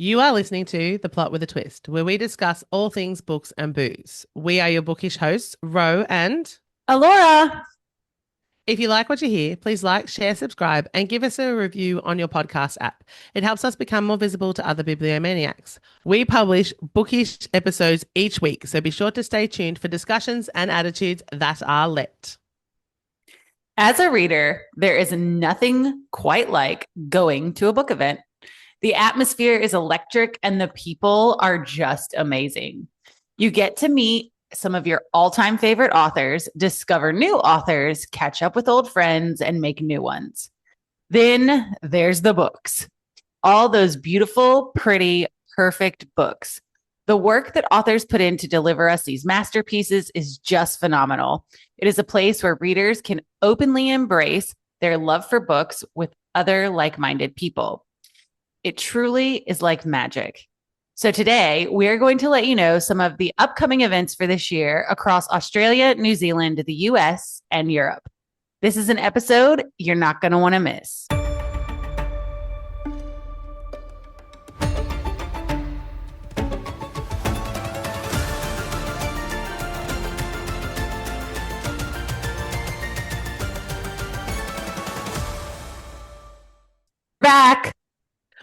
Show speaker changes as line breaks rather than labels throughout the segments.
You are listening to The Plot with a Twist, where we discuss all things books and booze. We are your bookish hosts, Ro, and
Alora.
if you like what you hear, please like, share, subscribe, and give us a review on your podcast app. It helps us become more visible to other bibliomaniacs. We publish bookish episodes each week, so be sure to stay tuned for discussions and attitudes that are lit.
As a reader, there is nothing quite like going to a book event. The atmosphere is electric and the people are just amazing. You get to meet some of your all time favorite authors, discover new authors, catch up with old friends, and make new ones. Then there's the books, all those beautiful, pretty, perfect books. The work that authors put in to deliver us these masterpieces is just phenomenal. It is a place where readers can openly embrace their love for books with other like minded people. It truly is like magic. So, today we are going to let you know some of the upcoming events for this year across Australia, New Zealand, the US, and Europe. This is an episode you're not going to want to miss. Back.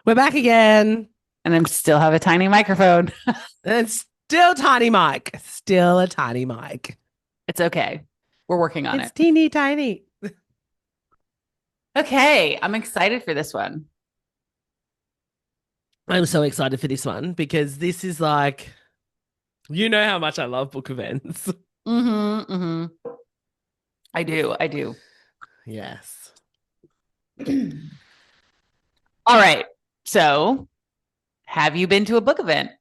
We're back again.
And I still have a tiny microphone.
And still tiny mic. Still a tiny mic.
It's okay. We're working on
It's
it.
teeny tiny.
Okay. I'm excited for this one.
I'm so excited for this one because this is like, you know how much I love book events.
Mm-hmm. Mm-hmm. I do. I do.
Yes.
All right. So, have you been to a book event?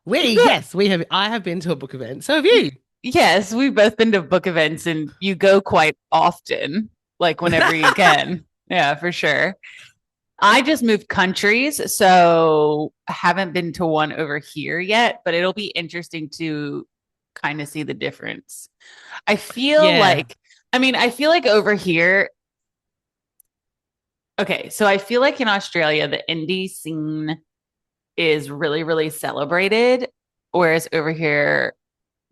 Yes, we have. I have been to a book event. So have you.
Yes, we've both been to book events and you go quite often, like whenever you can. Yeah, for sure. I just moved countries, so I haven't been to one over here yet, but it'll be interesting to kind of see the difference. I feel
Yeah.
like, I feel like over here, okay, so I feel like in Australia, the indie scene is really, really celebrated, whereas over here,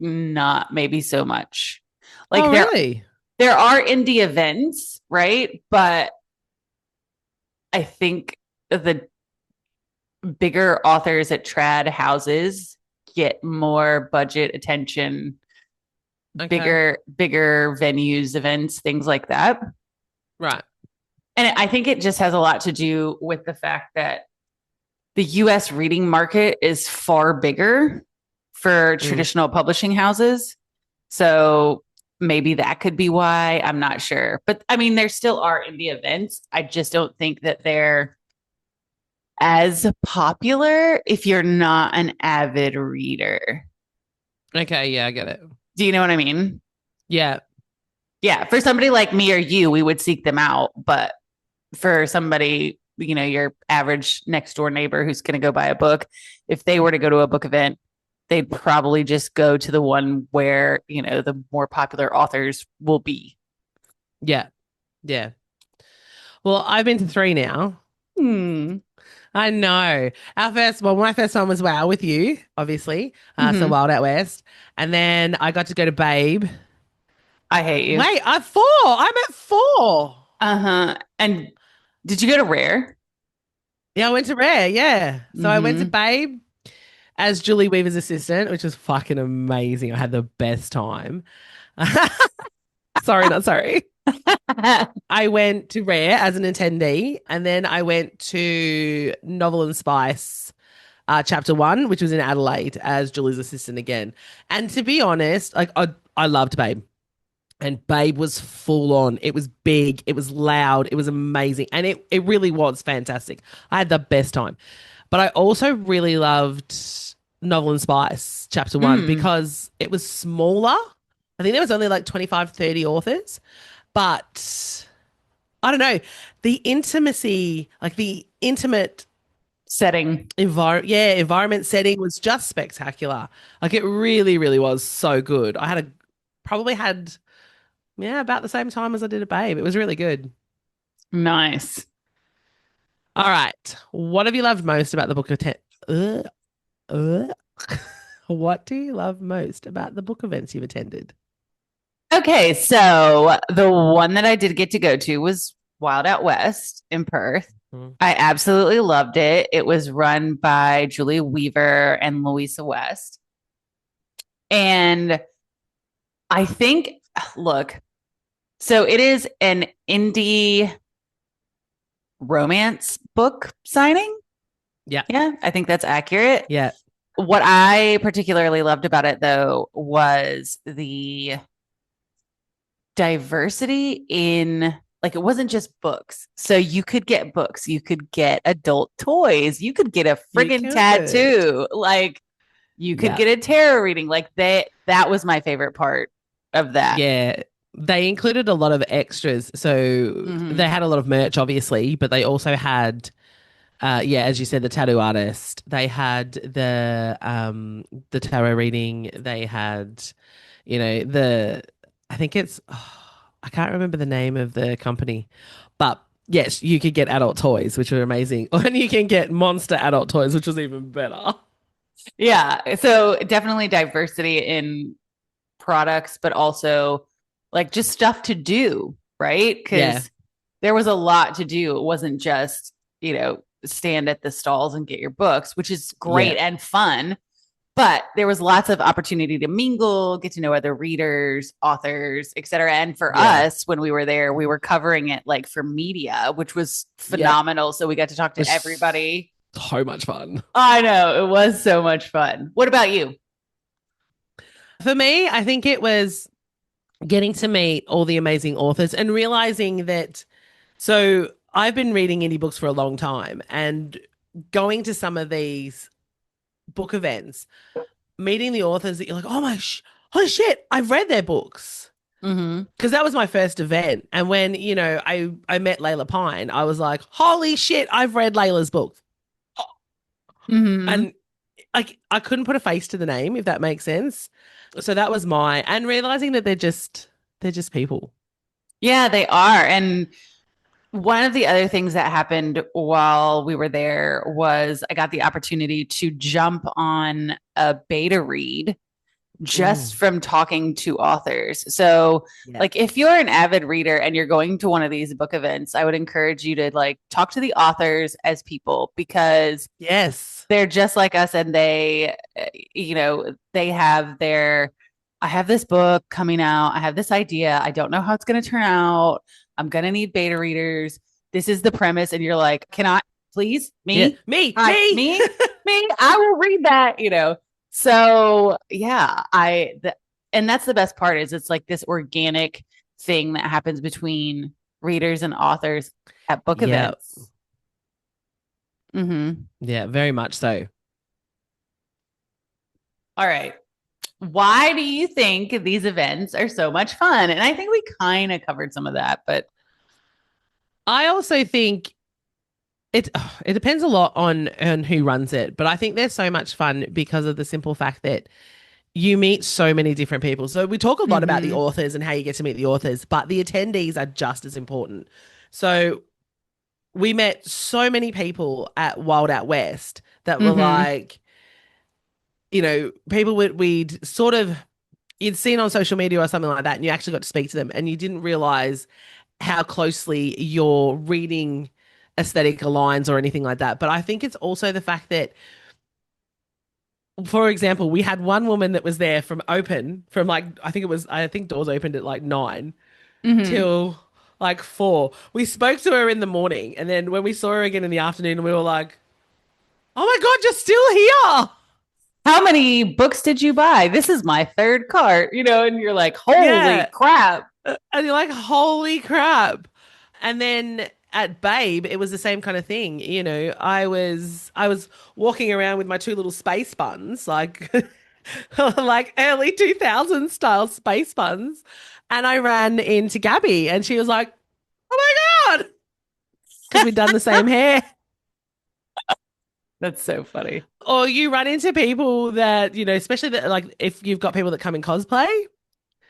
not maybe so much. Like
Oh, really?
there are indie events, right? But I think the bigger authors at trad houses get more budget attention,
Okay.
bigger venues, events, things like that.
Right.
And I think it just has a lot to do with the fact that the US reading market is far bigger for
Mm.
traditional publishing houses. So maybe that could be why. I'm not sure. But there still are indie events. I just don't think that they're as popular if you're not an avid reader.
Okay. Yeah, I get it.
Do you know what I mean?
Yeah.
Yeah. For somebody like me or you, we would seek them out. But for somebody, your average next door neighbor who's going to go buy a book, if they were to go to a book event, they'd probably just go to the one where, the more popular authors will be.
Yeah. Yeah. Well, I've been to three now.
Hmm.
I know. My first one was Wow with you, obviously. So
Mm-hmm.
Wild Out West. And then I got to go to Babe.
I hate you.
Wait, I'm four. I'm at four.
Uh-huh. And did you go to Rare?
Yeah, I went to Rare. Yeah. So I went to
Mm-hmm.
Babe as Julie Weaver's assistant, which was fucking amazing. I had the best time. Sorry, not sorry. I went to Rare as an attendee, and then I went to Novel and Spice, chapter one, which was in Adelaide as Julie's assistant again. And to be honest, like I loved Babe. And Babe was full on. It was big. It was loud. It was amazing. And it really was fantastic. I had the best time. But I also really loved Novel and Spice, chapter one,
Mm.
because it was smaller. I think there was only like 25, 30 authors. But I don't know, the intimacy, like the intimate
Setting.
environment setting was just spectacular. Like it really, really was so good. Probably had about the same time as I did a Babe. It was really good.
Nice.
All right. What have you loved most about the book of ten? Uh, what do you love most about the book events you've attended?
Okay, so the one that I did get to go to was Wild Out West in Perth.
Mm.
I absolutely loved it. It was run by Julie Weaver and Louisa West. And I think, look, so it is an indie romance book signing.
Yeah.
Yeah, I think that's accurate.
Yeah.
What I particularly loved about it, though, was the diversity in, like, it wasn't just books. So you could get books, you could get adult toys, you could get a
You
friggin'
could.
tattoo, like you could
Yeah.
get a tarot reading. Like that was my favorite part of that.
Yeah. They included a lot of extras. So they
Mm-hmm.
had a lot of merch, obviously, but they also had yeah, as you said, the tattoo artist. They had the tarot reading. They had, the I think it's I can't remember the name of the company, but yes, you could get adult toys, which were amazing, and you can get monster adult toys, which was even better.
Yeah. So definitely diversity in products, but also like just stuff to do, right?
Yeah,
Because there was a lot to do. It wasn't just, stand at the stalls and get your books, which is
yeah,
great and fun. But there was lots of opportunity to mingle, get to know other readers, authors, et cetera. And for
yeah,
us, when we were there, we were covering it like for media, which was
yeah.
phenomenal. So we got to talk
It
to
was
everybody.
so much fun.
I know it was so much fun. What about you?
For me, I think it was getting to meet all the amazing authors and realizing that. So I've been reading indie books for a long time and going to some of these book events, meeting the authors that you're like, holy shit, I've read their books.
Mm-hmm.
Because that was my first event. And when, I met Layla Pine, I was like, holy shit, I've read Layla's books.
Mm-hmm.
And like I couldn't put a face to the name, if that makes sense. So that was and realizing that they're just people.
Yeah, they are. And one of the other things that happened while we were there was I got the opportunity to jump on a beta read just
Mm,
from talking to authors. So,
yeah.
like, if you're an avid reader and you're going to one of these book events, I would encourage you to like talk to the authors as people because
Yes.
they're just like us and they have their, I have this book coming out. I have this idea. I don't know how it's going to turn out. I'm going to need beta readers. This is the premise. And you're like, can I please
Yeah.
me?
Me,
Hi,
me.
me, I will read that. So yeah, and that's the best part is it's like this organic thing that happens between readers and authors at book
Yeah.
events. Mm-hmm.
Yeah, very much so.
All right. Why do you think these events are so much fun? And I think we kind of covered some of that, but
I also think it depends a lot on who runs it, but I think they're so much fun because of the simple fact that you meet so many different people. So we talk a lot about the
mm-hmm,
authors and how you get to meet the authors, but the attendees are just as important. So we met so many people at Wild Out West that were
mm-hmm.
like, people we'd sort of you'd seen on social media or something like that, and you actually got to speak to them, and you didn't realize how closely your reading aesthetic aligns or anything like that. But I think it's also the fact that, for example, we had one woman that was there from like I think doors opened at like 9
Mm-hmm.
till like 4. We spoke to her in the morning, and then when we saw her again in the afternoon, we were like, "Oh my God, you're still here!"
How many books did you buy? This is my third cart, and you're like, holy
Yeah.
crap.
And you're like, holy crap. And then at Babe, it was the same kind of thing. I was walking around with my two little space buns, like like early 2000s style space buns. And I ran into Gabby and she was like, oh my God, because we'd done the same hair.
That's so funny.
Or you run into people that, especially that, like if you've got people that come in cosplay.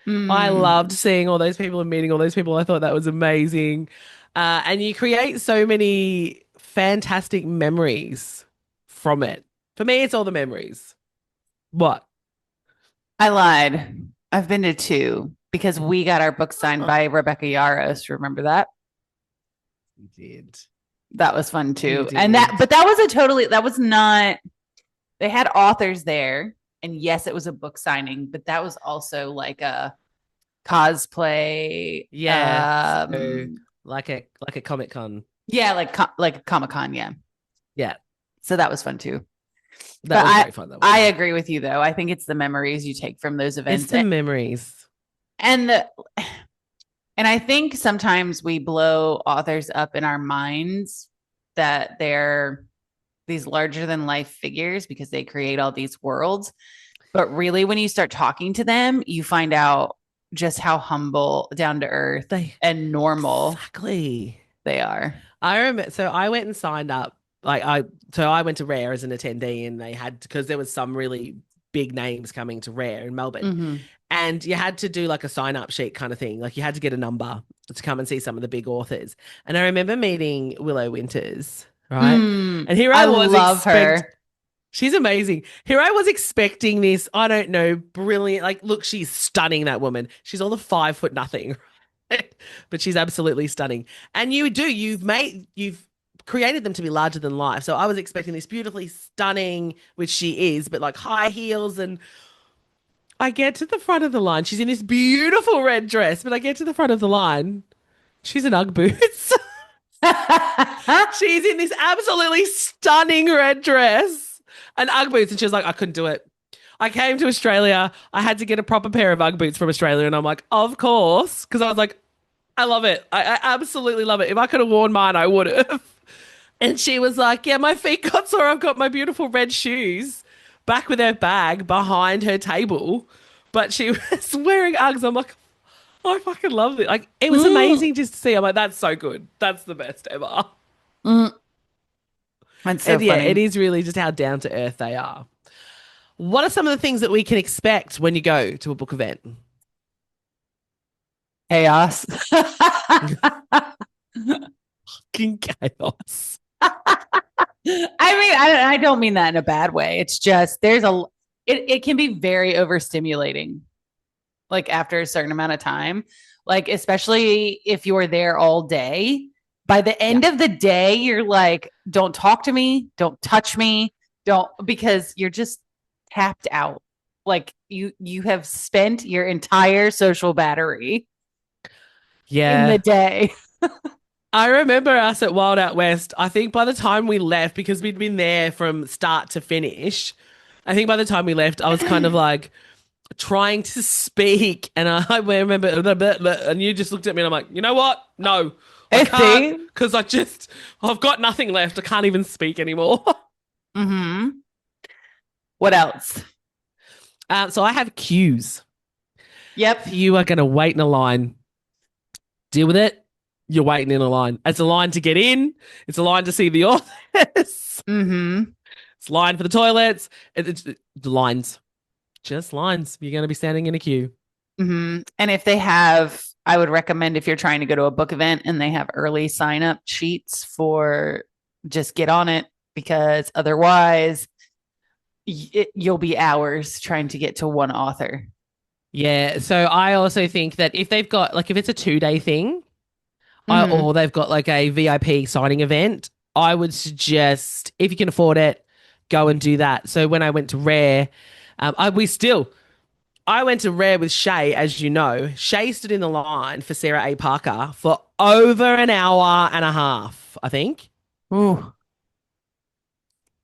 I loved
Mm.
seeing all those people and meeting all those people. I thought that was amazing. And you create so many fantastic memories from it. For me, it's all the memories. What?
I lied. I've been to two because we got our book signed
Oh,
by Rebecca Yaros. Remember that?
you did.
That was fun
You
too. And
did.
that was that was not, they had authors there. And yes, it was a book signing, but that was also like a cosplay.
Yeah. So like a Comic Con.
Yeah, like a Comic Con. Yeah.
Yeah.
So that was fun too.
That
But
was very fun. That
I
was.
agree with you though. I think it's the memories you take from those
It's
events.
the memories.
And the and I think sometimes we blow authors up in our minds that they're these larger than life figures because they create all these worlds. But really, when you start talking to them, you find out just how humble, down to earth,
They
and normal
exactly.
they are.
I remember. So I went and signed up. I went to Rare as an attendee, and they had because there was some really big names coming to Rare in Melbourne,
Mm-hmm.
and you had to do like a sign up sheet kind of thing. Like you had to get a number to come and see some of the big authors. And I remember meeting Willow Winters, right? And here I
I
was
love
expect
her.
She's amazing. Here I was expecting this, I don't know, brilliant. Like, look, she's stunning, that woman. She's all of 5 foot nothing, but she's absolutely stunning. And you've created them to be larger than life. So I was expecting this beautifully stunning, which she is, but like high heels. And I get to the front of the line. She's in this beautiful red dress, but I get to the front of the line. She's in Ugg boots. She's in this absolutely stunning red dress and Ugg boots. And she was like, I couldn't do it. I came to Australia. I had to get a proper pair of Ugg boots from Australia. And I'm like, of course. Because I was like, I love it. I absolutely love it. If I could have worn mine, I would have. And she was like, yeah, my feet got sore. I've got my beautiful red shoes back with her bag behind her table. But she was wearing Uggs. I'm like, oh, I fucking love it. Like, it was
Mm,
amazing just to see. I'm like, that's so good. That's the best ever.
mm. That's so
And yeah, it
funny.
is really just how down to earth they are. What are some of the things that we can expect when you go to a book event?
Chaos.
Fucking chaos.
I don't mean that in a bad way. It's just it can be very overstimulating, like after a certain amount of time, like especially if you're there all day. By the
Yeah.
end of the day, you're like, don't talk to me, don't touch me, don't, because you're just tapped out. Like you have spent your entire social battery in
Yeah.
the day.
I remember us at Wild Out West. I think by the time we left, because we'd been there from start to finish, I think by the time we left, I was kind of like trying to speak. And I remember, and you just looked at me and I'm like, you know what? No, I
I
can't
see.
because I've got nothing left. I can't even speak anymore.
Mm-hmm. What else?
So I have cues.
Yep.
You are going to wait in a line. Deal with it. You're waiting in a line. It's a line to get in. It's a line to see the authors. It's
Mm-hmm.
a line for the toilets. It's lines. Just lines. You're going to be standing in a queue.
Mm-hmm. And if they have, I would recommend if you're trying to go to a book event and they have early sign up sheets for, just get on it, because otherwise you'll be hours trying to get to one author.
Yeah. So I also think that if they've got, like, if it's a 2 day thing,
Mm-hmm.
or they've got like a VIP signing event, I would suggest, if you can afford it, go and do that. So when I went to Rare, I went to Rare with Shay, as you know. Shay stood in the line for Sarah A. Parker for over an hour and a half, I think.
Ooh.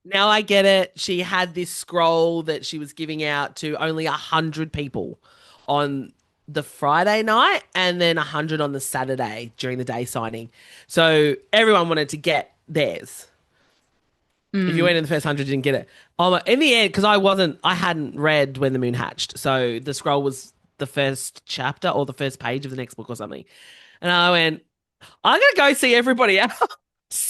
Now I get it. She had this scroll that she was giving out to only 100 people on the Friday night and then 100 on the Saturday during the day signing. So everyone wanted to get theirs. If you
Mm.
went in the first 100, you didn't get it. In the end, because I hadn't read When the Moon Hatched. So the scroll was the first chapter or the first page of the next book or something. And I went, I'm going to go see everybody else.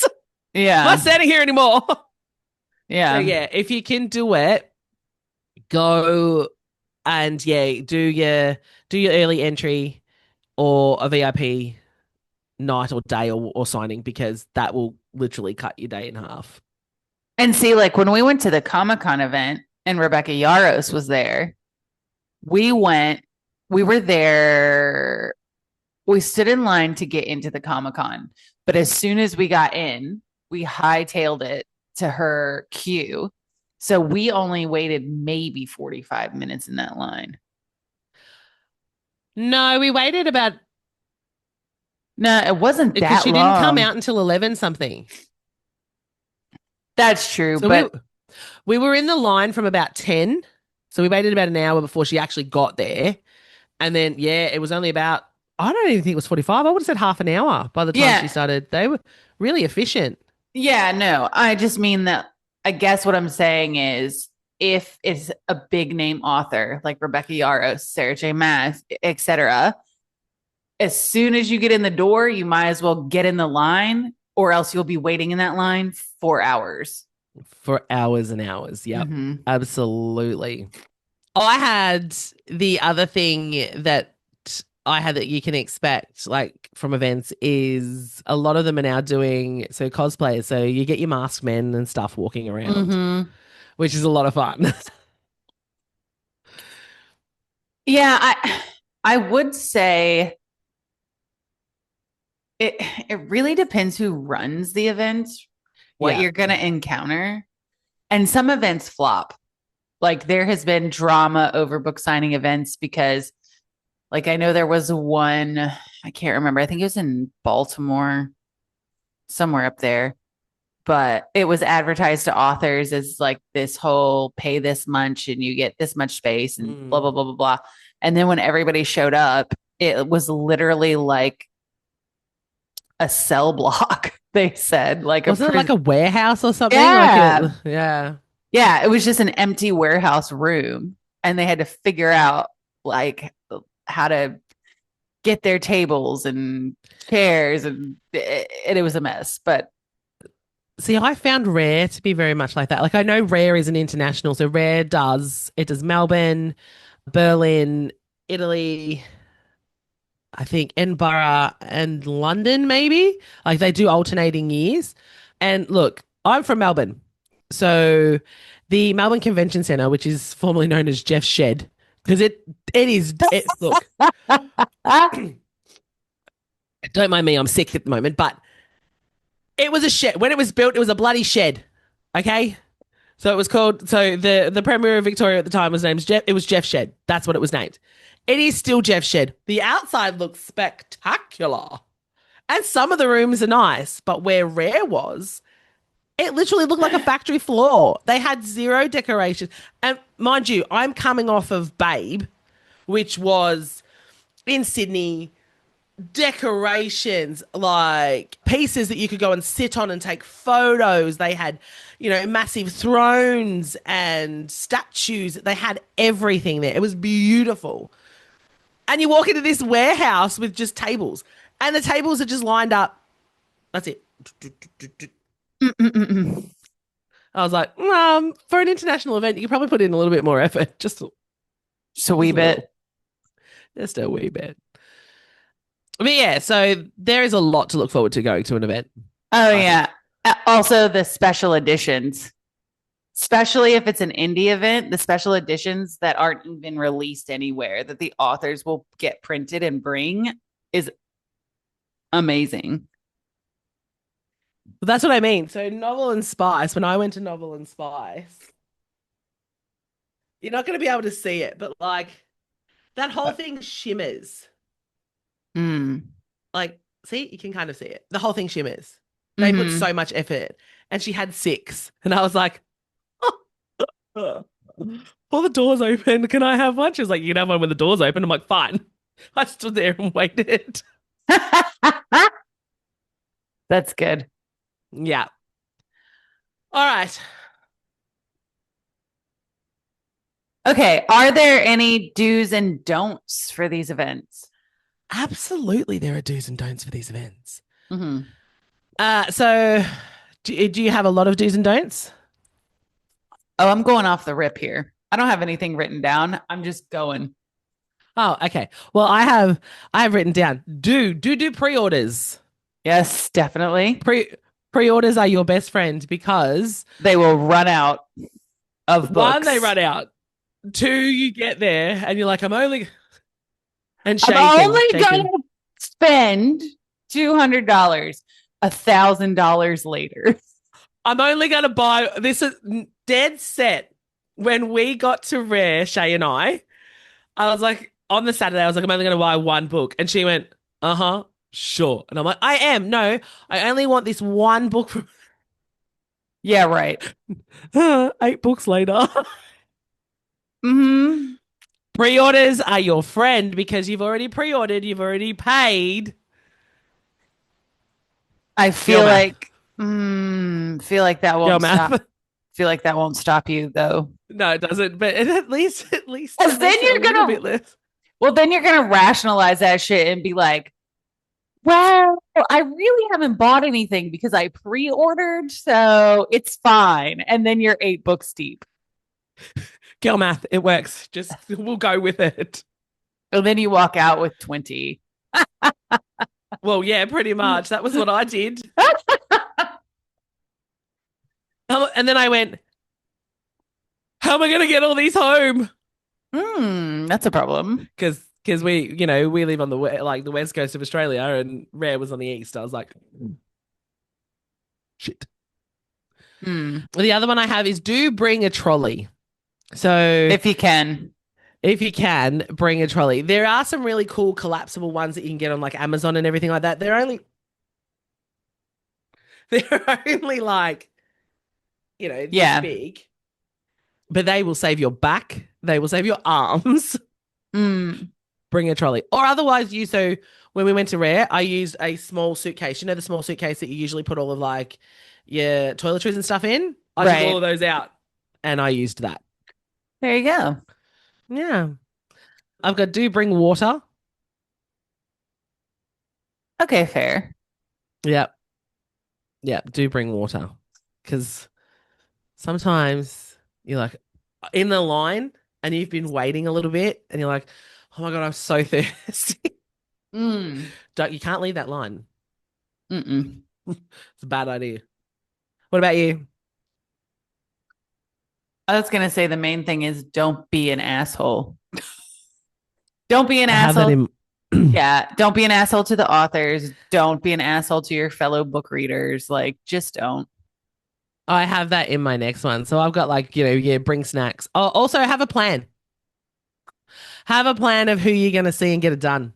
I'm not
Yeah.
standing here anymore. So
Yeah.
yeah, if you can do it, go and yeah, do your early entry or a VIP night or day or signing because that will literally cut your day in half.
And see, like when we went to the Comic-Con event and Rebecca Yaros was there, we went, we were there, we stood in line to get into the Comic-Con. But as soon as we got in, we hightailed it to her queue. So we only waited maybe 45 minutes in that line.
No, we waited about
No, it wasn't
because
that
she didn't come
long.
out until 11 something.
That's true,
So
but
we were in the line from about 10. So we waited about an hour before she actually got there. And then yeah, it was only about I don't even think it was 45. I would have said half an hour by the time she
yeah,
started. They were really efficient.
yeah, no. I just mean that I guess what I'm saying is if it's a big name author like Rebecca Yaros, Sarah J. Maas, etc., as soon as you get in the door, you might as well get in the line, or else you'll be waiting in that line for hours.
For hours and hours. Yep.
Mm-hmm.
Absolutely. I had the other thing that I had that you can expect like from events is a lot of them are now doing so cosplayers. So you get your masked men and stuff walking around,
Mm-hmm.
which is a lot of fun.
Yeah, I would say it it really depends who runs the event, what
Yeah.
you're gonna encounter. And some events flop. Like there has been drama over book signing events because like I know there was one, I can't remember. I think it was in Baltimore, somewhere up there, but it was advertised to authors as like this whole pay this much and you get this much space and blah
Mm.
blah blah blah blah. And then when everybody showed up, it was literally like a cell block. They said like a
Wasn't it like a warehouse or something?
yeah,
Yeah.
yeah, it was just an empty warehouse room, and they had to figure out like how to get their tables and chairs, and it was a mess. But
See, I found Rare to be very much like that. Like I know Rare is an international, so Rare does Melbourne, Berlin, Italy, I think Edinburgh and London, maybe. Like they do alternating years. And look, I'm from Melbourne. So the Melbourne Convention Centre, which is formerly known as Jeff's Shed, because it is it look, don't mind me, I'm sick at the moment, but it was a shed. When it was built, it was a bloody shed. Okay? So it was called so the Premier of Victoria at the time was named Jeff. It was Jeff Shed. That's what it was named. It is still Jeff Shed. The outside looks spectacular. And some of the rooms are nice, but where Rare was, it literally looked like a factory floor. They had zero decoration. And mind you, I'm coming off of Babe, which was in Sydney, decorations, like pieces that you could go and sit on and take photos. They had, massive thrones and statues. They had everything there. It was beautiful. And you walk into this warehouse with just tables, and the tables are just lined up. That's it.
mm-mm-mm.
I was like, for an international event, you could probably put in a little bit more effort.
Just a wee bit.
Just a wee bit. But yeah, so there is a lot to look forward to going to an event.
Oh yeah. Also the special editions, especially if it's an indie event, the special editions that aren't even released anywhere that the authors will get printed and bring is amazing.
But that's what I mean. So Novel and Spice, when I went to Novel and Spice, you're not going to be able to see it, but like that whole thing shimmers.
Mm.
Like, see, you can kind of see it. The whole thing shimmers. They put
Mm-hmm.
so much effort. And she had 6. And I was like, oh, pull the doors open. Can I have one? She was like, you can have one when the doors open. I'm like, fine. I stood there and waited.
That's good.
Yeah. All right.
Okay. Are there any do's and don'ts for these events?
Absolutely, there are do's and don'ts for these events.
Mm-hmm.
So do you have a lot of do's and don'ts?
Oh, I'm going off the rip here. I don't have anything written down. I'm just going.
Oh, okay. Well, I have written down do pre-orders.
Yes, definitely.
Pre-orders are your best friend because
They will run out of
one, they
books.
run out. Two, you get there and you're like, I'm only and
I'm
shaking,
only going
shaking.
to spend $200, $1,000 later.
I'm only gonna buy this is dead set. When we got to Rare, Shay and I was like, on the Saturday, I was like, I'm only gonna buy one book. And she went, uh-huh, sure. And I'm like, I am. No, I only want this one book from
Yeah, right.
8 books later.
Mm-hmm.
Pre-orders are your friend because you've already pre-ordered, you've already paid.
I
Girl math.
feel like that
Girl
won't stop.
math.
Feel like that won't stop you though.
No, it doesn't. But at least
Because
it
then
makes it a
you're
little bit
gonna,
less.
well, then you're gonna rationalize that shit and be like, well, I really haven't bought anything because I pre-ordered, so it's fine. And then you're 8 books deep.
Girl math, it works. Just we'll go with it.
And then you walk out with 20.
Well, yeah, pretty much. That was what I did. And then I went, how am I going to get all these home?
That's a problem.
Because we live on the west coast of Australia, and Rare was on the east. I was like, shit. The other one I have is do bring a trolley. So
If you can.
if you can, bring a trolley. There are some really cool collapsible ones that you can get on like Amazon and everything like that. They're only like, this
Yeah.
big, but they will save your back. They will save your arms. Bring a trolley. Or otherwise, when we went to Rare, I used a small suitcase. You know, the small suitcase that you usually put all of like your toiletries and stuff in? I took all
Right.
of those out and I used that.
There you go.
Yeah. I've got do bring water.
Okay, fair.
Yep. Yep. Do bring water. Because sometimes you're like in the line and you've been waiting a little bit and you're like, oh my God, I'm so thirsty. You can't leave that line.
Mm-mm.
It's a bad idea. What about you?
I was gonna say the main thing is don't be an asshole. Don't be an
I have that
asshole.
in.
Yeah, don't be an asshole to the authors. Don't be an asshole to your fellow book readers. Like, just don't.
I have that in my next one. So I've got bring snacks. Oh, also have a plan. Have a plan of who you're going to see and get it done.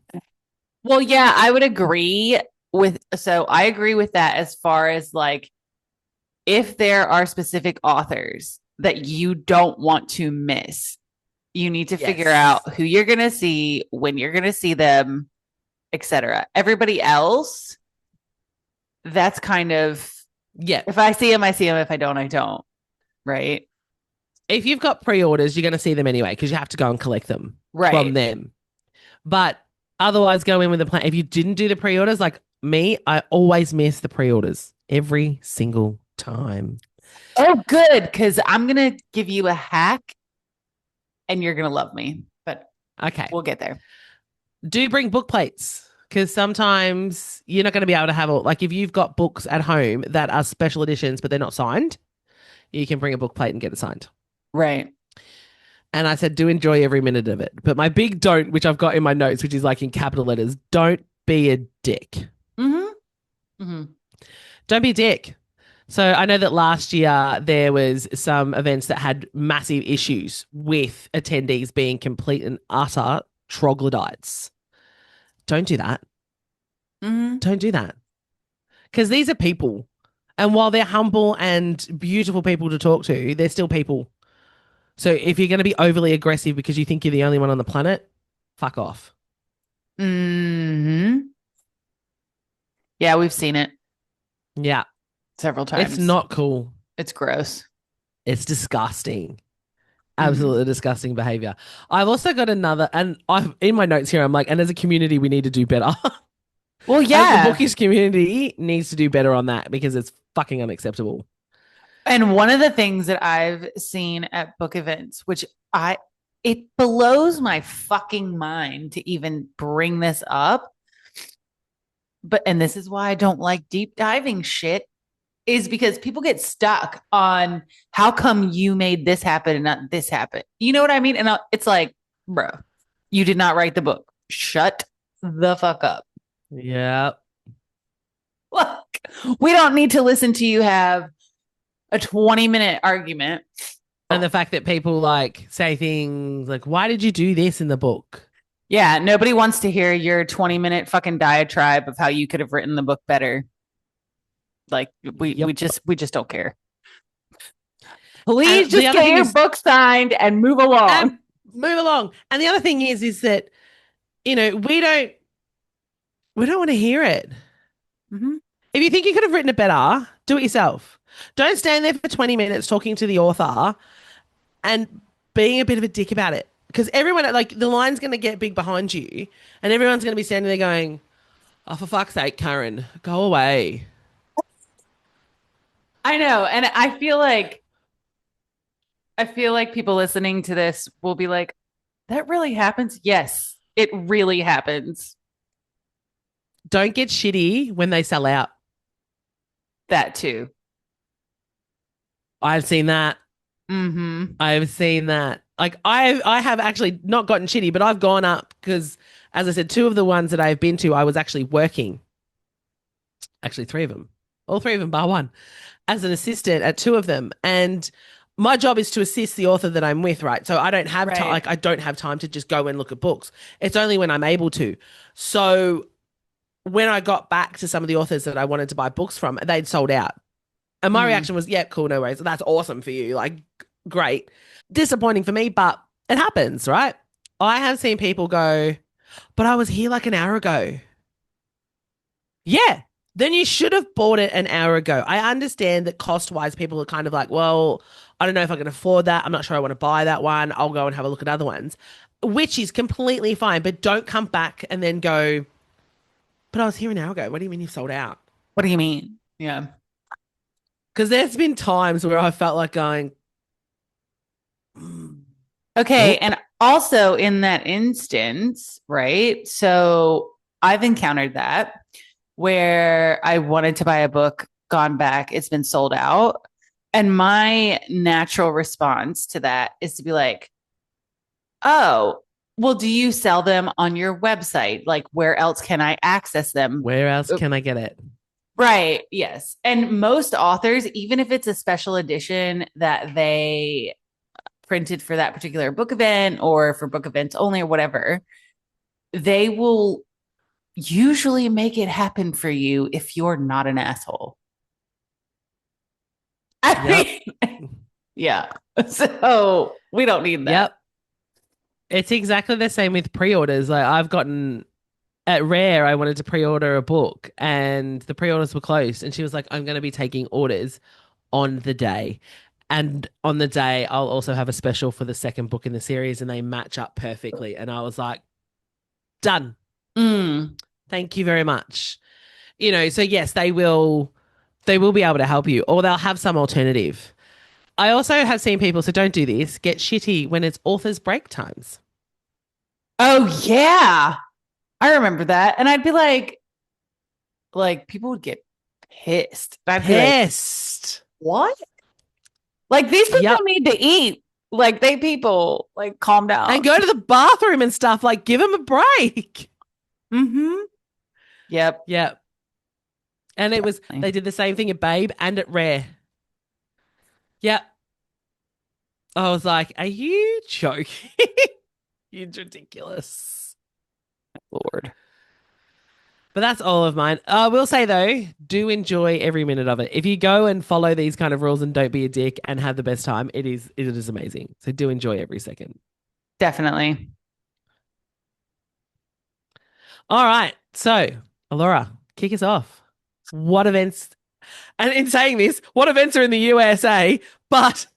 Well, yeah, I would agree I agree with that as far as like if there are specific authors that you don't want to miss, you need to figure out who you're going to see, when you're going to see them, etc. Everybody else, that's kind of,
Yeah.
if I see them, I see them. If I don't, I don't. Right.
If you've got pre-orders, you're going to see them anyway because you have to go and collect them from them. But otherwise, go in with a plan. If you didn't do the pre-orders, like me, I always miss the pre-orders every single time.
Oh, good. Because I'm going to give you a hack and you're going to love me. But
okay,
we'll get there.
Do bring book plates because sometimes you're not going to be able to have like if you've got books at home that are special editions but they're not signed, you can bring a book plate and get it signed.
Right.
And I said, do enjoy every minute of it. But my big don't, which I've got in my notes, which is like in capital letters, don't be a dick. Don't be a dick. So I know that last year there was some events that had massive issues with attendees being complete and utter troglodytes. Don't do that. Don't do that. Because these are people. And while they're humble and beautiful people to talk to, they're still people. So if you're going to be overly aggressive because you think you're the only one on the planet, fuck off.
Yeah, we've seen it.
Yeah.
Several times.
It's not cool.
It's gross.
It's disgusting. Absolutely disgusting behavior. I've also got another, and I've in my notes here, I'm like, and as a community, we need to do better.
Well, yeah.
The bookish community needs to do better on that because it's fucking unacceptable.
And one of the things that I've seen at book events, which it blows my fucking mind to even bring this up. And this is why I don't like deep diving shit, is because people get stuck on how come you made this happen and not this happen. You know what I mean? And it's like, bro, you did not write the book. Shut the fuck up.
Yeah.
Look, we don't need to listen to you have a 20-minute argument.
And the fact that people like say things like, why did you do this in the book?
Yeah, nobody wants to hear your 20-minute fucking diatribe of how you could have written the book better. Like we just don't care. Please just get your book signed and move along.
And the other thing is that, you know, we don't want to hear it.
Mm-hmm.
If you think you could have written it better, do it yourself. Don't stand there for 20 minutes talking to the author and being a bit of a dick about it. Because everyone, like, the line's going to get big behind you and everyone's going to be standing there going, oh, for fuck's sake, Karen, go away.
I know. And I feel like people listening to this will be like, that really happens? Yes, it really happens.
Don't get shitty when they sell out.
That too.
I've seen that.
Mm-hmm.
I've seen that. Like I have actually not gotten shitty, but I've gone up because, as I said, 2 of the ones that I've been to, I was actually working. Actually, 3 of them. All 3 of them bar 1. As an assistant at 2 of them. And my job is to assist the author that I'm with, right? So I don't have time. Like, I don't have time to just go and look at books. It's only when I'm able to. So when I got back to some of the authors that I wanted to buy books from, they'd sold out. And my reaction was, yeah, cool, no worries. That's awesome for you. Like, great. Disappointing for me, but it happens, right? I have seen people go, but I was here like an hour ago. Yeah, then you should have bought it an hour ago. I understand that cost-wise, people are kind of like, well, I don't know if I can afford that. I'm not sure I want to buy that one. I'll go and have a look at other ones, which is completely fine. But don't come back and then go, but I was here an hour ago. What do you mean you've sold out?
What do you mean? Yeah.
Because there's been times where I felt like going,
okay. And also in that instance, right? So I've encountered that where I wanted to buy a book, gone back, it's been sold out. And my natural response to that is to be like, oh, well, do you sell them on your website? Like, where else can I access them?
Where else can I get it?
Right. Yes. And most authors, even if it's a special edition that they printed for that particular book event or for book events only or whatever, they will usually make it happen for you if you're not an asshole. Yeah. So we don't need that.
Yep. It's exactly the same with pre-orders. Like, I've gotten at Rare, I wanted to pre-order a book and the pre-orders were closed. And she was like, I'm going to be taking orders on the day. And on the day, I'll also have a special for the second book in the series, and they match up perfectly. And I was like, done. Thank you very much. You know, so yes, they will be able to help you, or they'll have some alternative. I also have seen people, so don't do this, get shitty when it's authors' break times.
Oh, yeah. I remember that. And I'd be like people would get pissed. I'd be like, what? Like, these people need to eat. Like, people, like, calm down.
And go to the bathroom and stuff. Like, give them a break.
Mm-hmm. Yep.
And it was, they did the same thing at Babe and at Rare. Yep. I was like, are you joking? It's ridiculous.
Lord.
But that's all of mine. I will say, though, do enjoy every minute of it. If you go and follow these kind of rules and don't be a dick and have the best time, it is amazing. So do enjoy every second.
Definitely.
All right. So, Alora, kick us off. What events, and in saying this, what events are in the USA? But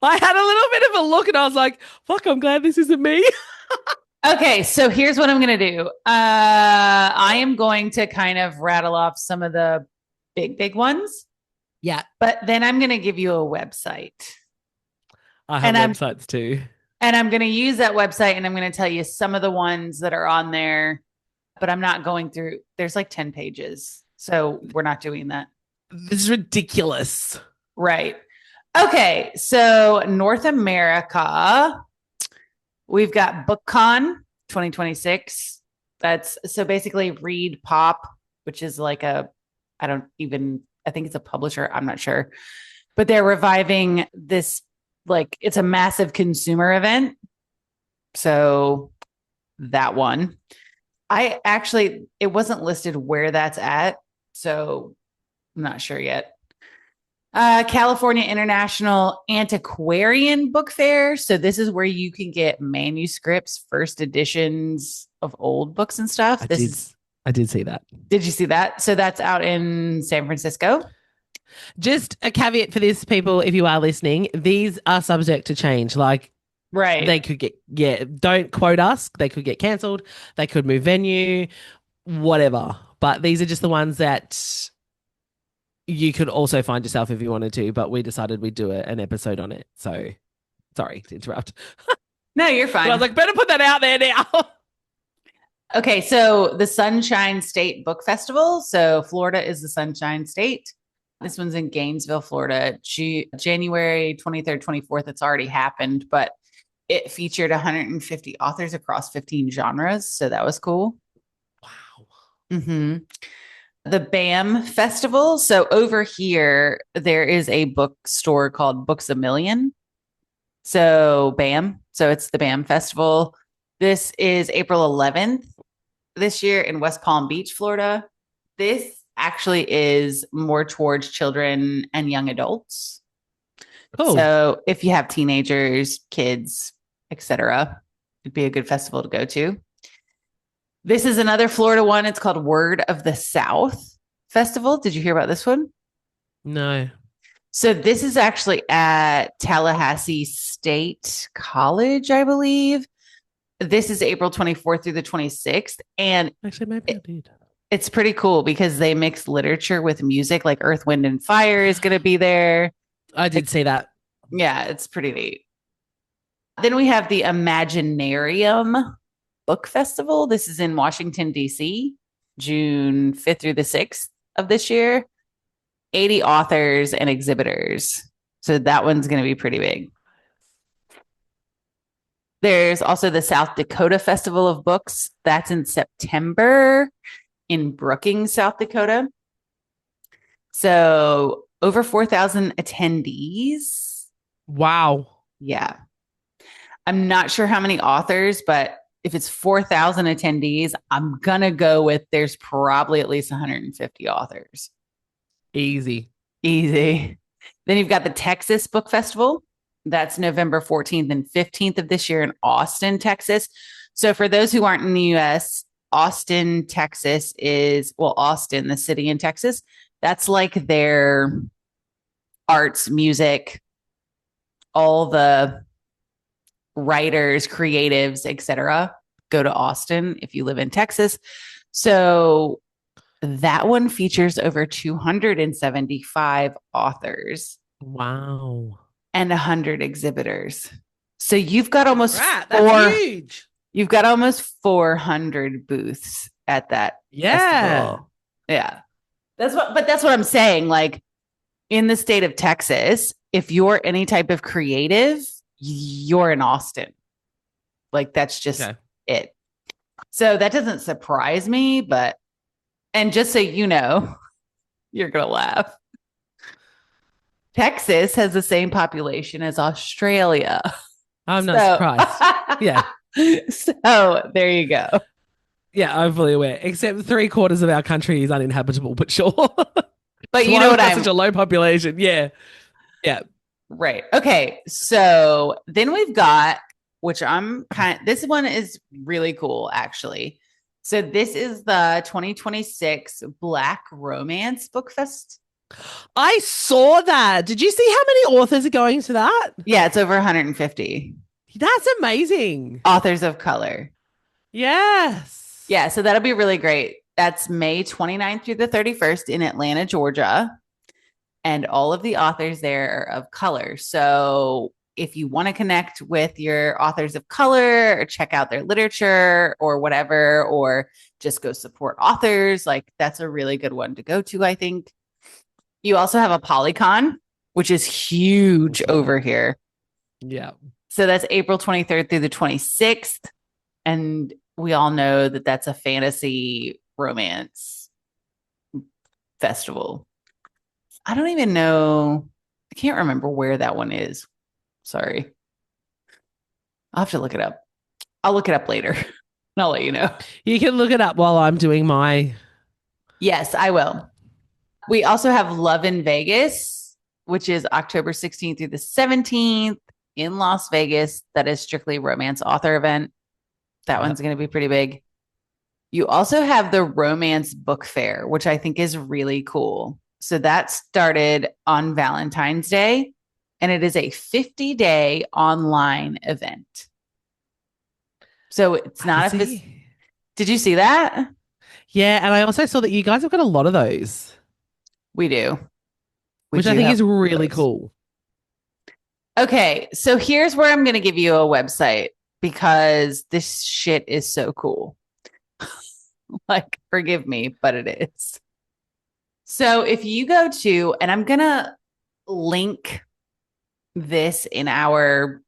I had a little bit of a look and I was like, fuck, I'm glad this isn't me.
Okay, so here's what I'm going to do. I am going to kind of rattle off some of the big ones.
Yeah.
But then I'm going to give you a website.
I have websites too.
And I'm going to use that website and I'm going to tell you some of the ones that are on there, but I'm not going through. There's like 10 pages. So we're not doing that.
This is ridiculous.
Right. Okay. So North America, we've got BookCon 2026. That's so basically Read Pop, which is like I don't even, I think it's a publisher. I'm not sure. But they're reviving this, like, it's a massive consumer event. So that one. It wasn't listed where that's at. So I'm not sure yet. California International Antiquarian Book Fair. So this is where you can get manuscripts, first editions of old books and stuff.
I did see that.
Did you see that? So that's out in San Francisco.
Just a caveat for this, people, if you are listening, these are subject to change. Like,
Right.
they could get, yeah, don't quote us. They could get cancelled. They could move venue, whatever. But these are just the ones that you could also find yourself if you wanted to. But we decided we'd do an episode on it. So sorry to interrupt.
No, you're fine.
But I was like, better put that out there now.
Okay, so the Sunshine State Book Festival. So Florida is the Sunshine State. This one's in Gainesville, Florida. January 23rd, 24th. It's already happened, but it featured 150 authors across 15 genres. So that was cool.
Wow.
Mm-hmm. The BAM Festival. So over here, there is a bookstore called Books a Million. So BAM. So it's the BAM Festival. This is April 11th this year in West Palm Beach, Florida. This actually is more towards children and young adults.
Cool.
So if you have teenagers, kids, etc., it'd be a good festival to go to. This is another Florida one. It's called Word of the South Festival. Did you hear about this one?
No.
So this is actually at Tallahassee State College, I believe. This is April 24th through the 26th. And
actually, maybe I did.
It's pretty cool because they mix literature with music, like Earth, Wind, and Fire is going to be there.
I did see that.
Yeah, it's pretty neat. Then we have the Imaginarium Book Festival. This is in Washington, D.C., June 5th through the 6th of this year. 80 authors and exhibitors. So that one's going to be pretty big. There's also the South Dakota Festival of Books. That's in September in Brookings, South Dakota. So over 4,000 attendees.
Wow.
Yeah. I'm not sure how many authors, but if it's 4,000 attendees, I'm going to go with there's probably at least 150 authors.
Easy.
Then you've got the Texas Book Festival. That's November 14th and 15th of this year in Austin, Texas. So for those who aren't in the U.S., Austin, Texas Austin, the city in Texas, that's like their arts, music, all the writers, creatives, etc. go to Austin if you live in Texas. So that one features over 275 authors.
Wow.
And 100 exhibitors. So you've got almost
that's huge.
You've got almost 400 booths at that festival. Yeah. That's what I'm saying. Like in the state of Texas, if you're any type of creative, you're in Austin. Like that's just it. So that doesn't surprise me, and just so you know, you're going to laugh. Texas has the same population as Australia.
I'm not surprised. Yeah.
So there you go.
Yeah, I'm fully aware. Except 3/4 of our country is uninhabitable, but sure.
But you know what?
Such a low population. Yeah. Yeah.
Right. Okay. So then we've got, this one is really cool, actually. So this is the 2026 Black Romance Book Fest.
I saw that. Did you see how many authors are going to that?
Yeah, it's over 150.
That's amazing.
Authors of color.
Yes.
Yeah, so that'll be really great. That's May 29th through the 31st in Atlanta, Georgia. And all of the authors there are of color. So if you want to connect with your authors of color or check out their literature or whatever, or just go support authors, like that's a really good one to go to, I think. You also have Apollycon, which is huge over here.
Yeah.
So that's April 23rd through the 26th. And we all know that that's a fantasy romance festival. I don't even know. I can't remember where that one is. Sorry. I'll have to look it up. I'll look it up later and I'll let you know.
You can look it up while I'm doing my.
Yes, I will. We also have Love in Vegas, which is October 16th through the 17th in Las Vegas. That is strictly romance author event. That one's going to be pretty big. You also have the Romance Book Fair, which I think is really cool. So that started on Valentine's Day, and it is a 50-day online event. So it's not a. Did you see that?
Yeah, and I also saw that you guys have got a lot of those.
We do.
Which I think is really cool.
Okay, so here's where I'm going to give you a website because this shit is so cool. Like, forgive me, but it is. So if you go to, and I'm going to link this in our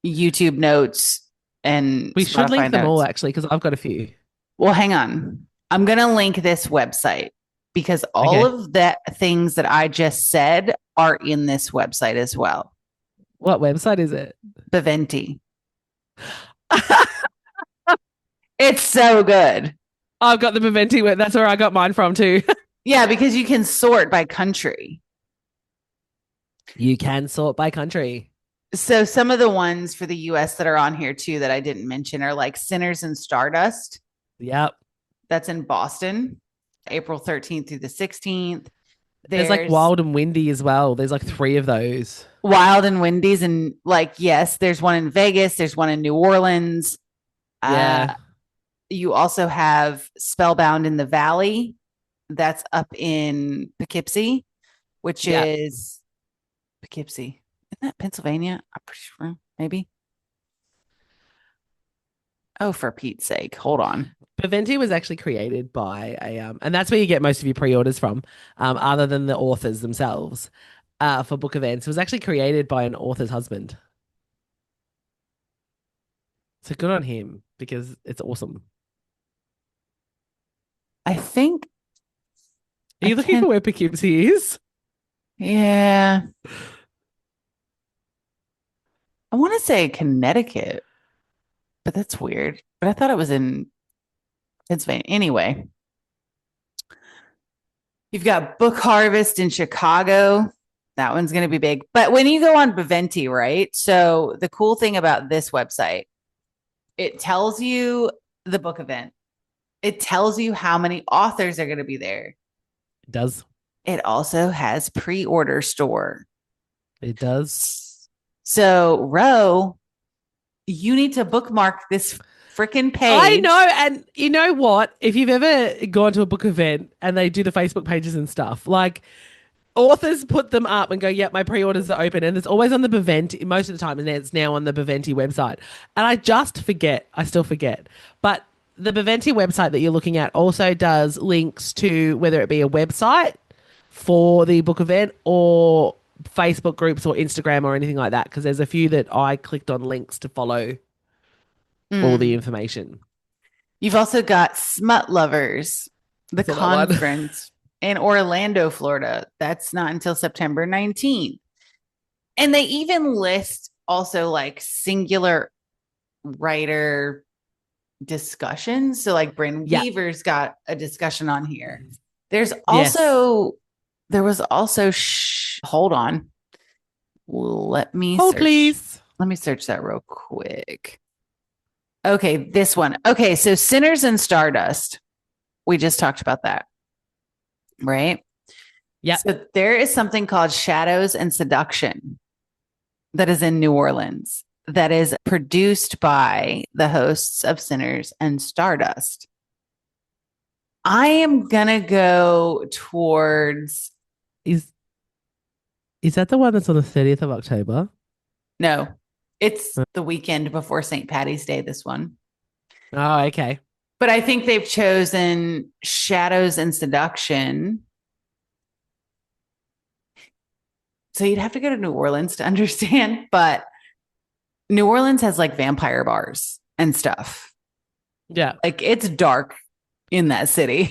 YouTube notes and
we should
Spotify
link them
notes.
all actually, because I've got a few.
Well, hang on. I'm going to link this website because all of the things that I just said are in this website as well.
What website is it?
Beventi. It's so good.
I've got the Beventi web. That's where I got mine from too.
Yeah, because you can sort by country.
You can sort by country.
So some of the ones for the US that are on here too that I didn't mention are like Sinners and Stardust.
Yep.
That's in Boston, April 13th through the 16th.
There's like Wild and Windy as well. There's like 3 of those.
Wild and Windy's, and like, yes, there's one in Vegas. There's one in New Orleans.
Yeah.
You also have Spellbound in the Valley. That's up in Poughkeepsie, which is Poughkeepsie. Isn't that Pennsylvania? I'm pretty sure. Maybe. Oh, for Pete's sake. Hold on.
Beventi was actually created by a and that's where you get most of your pre-orders from, other than the authors themselves, for book events. It was actually created by an author's husband. So good on him because it's awesome.
I think.
Are you looking for where Poughkeepsie is?
Yeah. I want to say Connecticut, but that's weird. But I thought it was in Pennsylvania. Anyway, you've got Book Harvest in Chicago. That one's going to be big. But when you go on Beventi, right? So the cool thing about this website, it tells you the book event. It tells you how many authors are going to be there.
It does.
It also has pre-order store.
It does.
So, Ro, you need to bookmark this freaking page.
I know. And you know what? If you've ever gone to a book event and they do the Facebook pages and stuff, like authors put them up and go, yep, my pre-orders are open. And it's always on the Beventi most of the time. And it's now on the Beventi website. And I just forget. I still forget. But the Beventi website that you're looking at also does links to whether it be a website for the book event or Facebook groups or Instagram or anything like that. Because there's a few that I clicked on links to follow all the information.
You've also got Smut Lovers, the conference in Orlando, Florida. That's not until September 19th. And they even list also like singular writer discussions. So like Bryn Weaver's got a discussion on here. There's also, there was also, hold on. Let me
search. Please.
Let me search that real quick. Okay, this one. Okay, so Sinners and Stardust. We just talked about that. Right?
Yeah.
So there is something called Shadows and Seduction that is in New Orleans that is produced by the hosts of Sinners and Stardust. I am going to go towards...
Is that the one that's on the 30th of October?
No, it's the weekend before St. Paddy's Day, this one.
Oh, okay.
But I think they've chosen Shadows and Seduction So you'd have to go to New Orleans to understand, but New Orleans has like vampire bars and stuff.
Yeah.
Like it's dark in that city.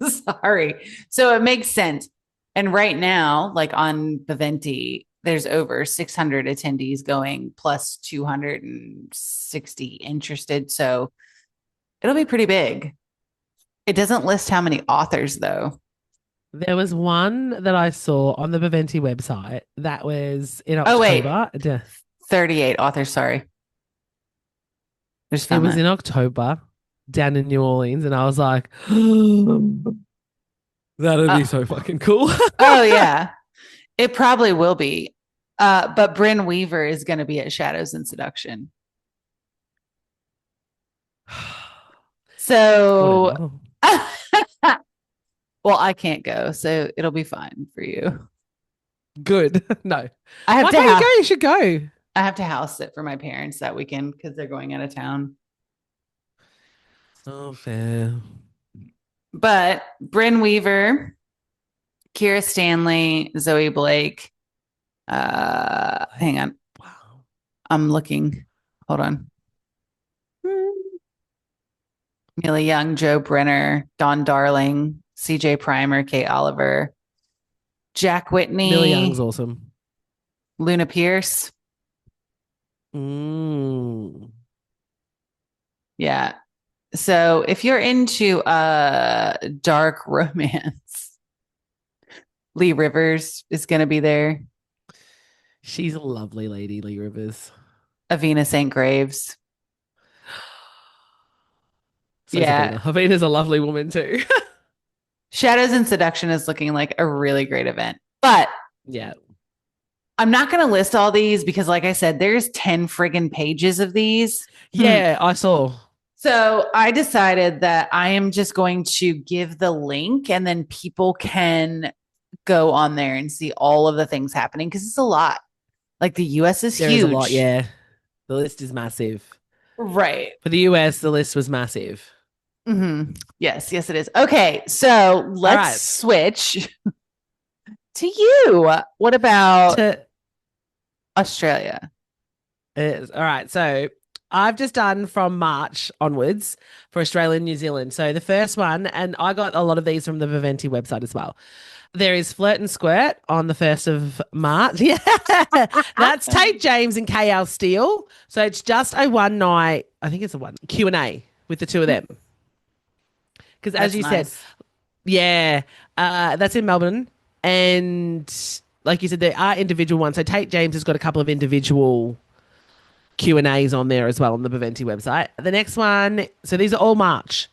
Sorry. So it makes sense. And right now, like on Beventi, there's over 600 attendees going plus 260 interested. So it'll be pretty big. It doesn't list how many authors though.
There was one that I saw on the Beventi website that was in
Oh, wait,
October.
38 authors. Sorry. I just
It
found
was
that.
in October down in New Orleans, and I was like, that'd be
Uh,
so fucking cool.
oh, yeah. It probably will be. But Bryn Weaver is going to be at Shadows and Seduction. So,
Whatever.
well, I can't go, so it'll be fine for you.
Good. No.
I have
Why
to
can't you go?
have
You should go.
I have to house sit for my parents that weekend because they're going out of town.
Oh, fair.
But Bryn Weaver, Kira Stanley, Zoe Blake. Hang on,
Wow.
I'm looking. Hold on. Mila Young, Joe Brenner, Don Darling, CJ Primer, Kate Oliver, Jack
Millie Young's
Whitney,
awesome.
Luna Pierce.
Mm.
Yeah. So if you're into dark romance, Lee Rivers is going to be there.
She's a lovely lady, Lee Rivers.
Avena St. Graves.
So's
Yeah.
Avena. Avena's a lovely woman too.
Shadows and Seduction is looking like a really great event. But
Yeah.
I'm not going to list all these because, like I said, there's 10 friggin' pages of these.
Yeah, I saw.
So I decided that I am just going to give the link and then people can go on there and see all of the things happening because it's a lot. Like the US is
There
huge.
is a lot, yeah. The list is massive.
Right.
For the US, the list was massive.
Yes, yes, it is. Okay, so let's
right.
switch to you. What about
To
Australia?
all right. So I've just done from March onwards for Australia and New Zealand. So the first one, and I got a lot of these from the Beventi website as well. There is Flirt and Squirt on the 1st of March. Yeah. That's Tate James and KL Steele. So it's just a one night, I think it's a one Q&A with the two of them. Because as
That's
you
nice.
said, yeah, that's in Melbourne. And like you said, there are individual ones. So Tate James has got a couple of individual Q&As on there as well on the Beventi website. The next one, so these are all March,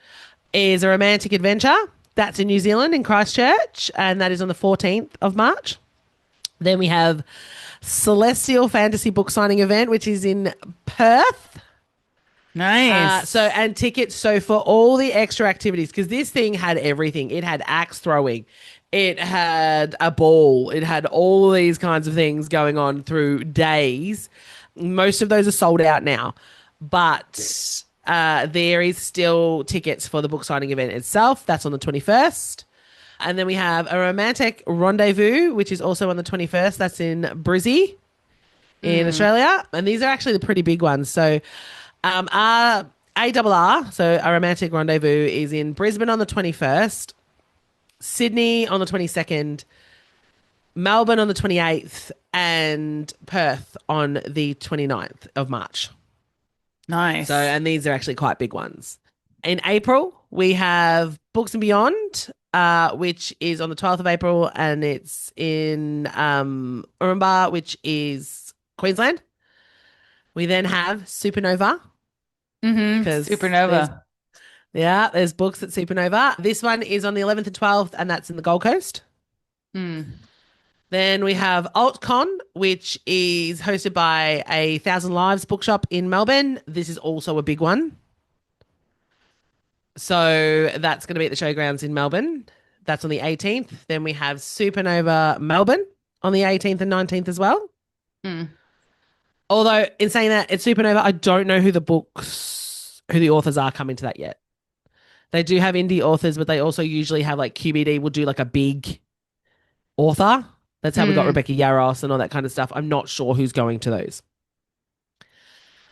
is A Romantic Adventure. That's in New Zealand in Christchurch, and that is on the 14th of March. Then we have Celestial Fantasy Book Signing Event, which is in Perth.
Nice.
And tickets. So for all the extra activities, because this thing had everything. It had axe throwing, it had a ball, it had all of these kinds of things going on through days. Most of those are sold out now, but there is still tickets for the book signing event itself. That's on the 21st. And then we have A Romantic Rendezvous, which is also on the 21st. That's in Brizzy in Australia. And these are actually the pretty big ones. So ARR, so A Romantic Rendezvous, is in Brisbane on the 21st, Sydney on the 22nd, Melbourne on the 28th, and Perth on the 29th of March.
Nice.
So, and these are actually quite big ones. In April, we have Books and Beyond, which is on the 12th of April, and it's in Urumba, which is Queensland. We then have Supernova.
Supernova.
There's books at Supernova. This one is on the 11th and 12th, and that's in the Gold Coast. Then we have AltCon, which is hosted by a Thousand Lives bookshop in Melbourne. This is also a big one. So that's going to be at the showgrounds in Melbourne. That's on the 18th. Then we have Supernova Melbourne on the 18th and 19th as well. Although in saying that, it's Supernova, I don't know who the authors are coming to that yet. They do have indie authors, but they also usually have like QBD will do like a big author That's how we got
Mm.
Rebecca Yarros and all that kind of stuff. I'm not sure who's going to those.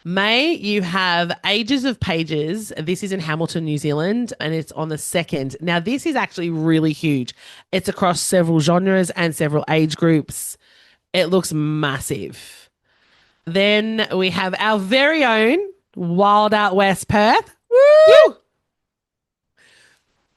May, you have Ages of Pages. This is in Hamilton, New Zealand, and it's on the 2nd. Now, this is actually really huge. It's across several genres and several age groups. It looks massive. Then we have our very own Wild Out West Perth. Woo!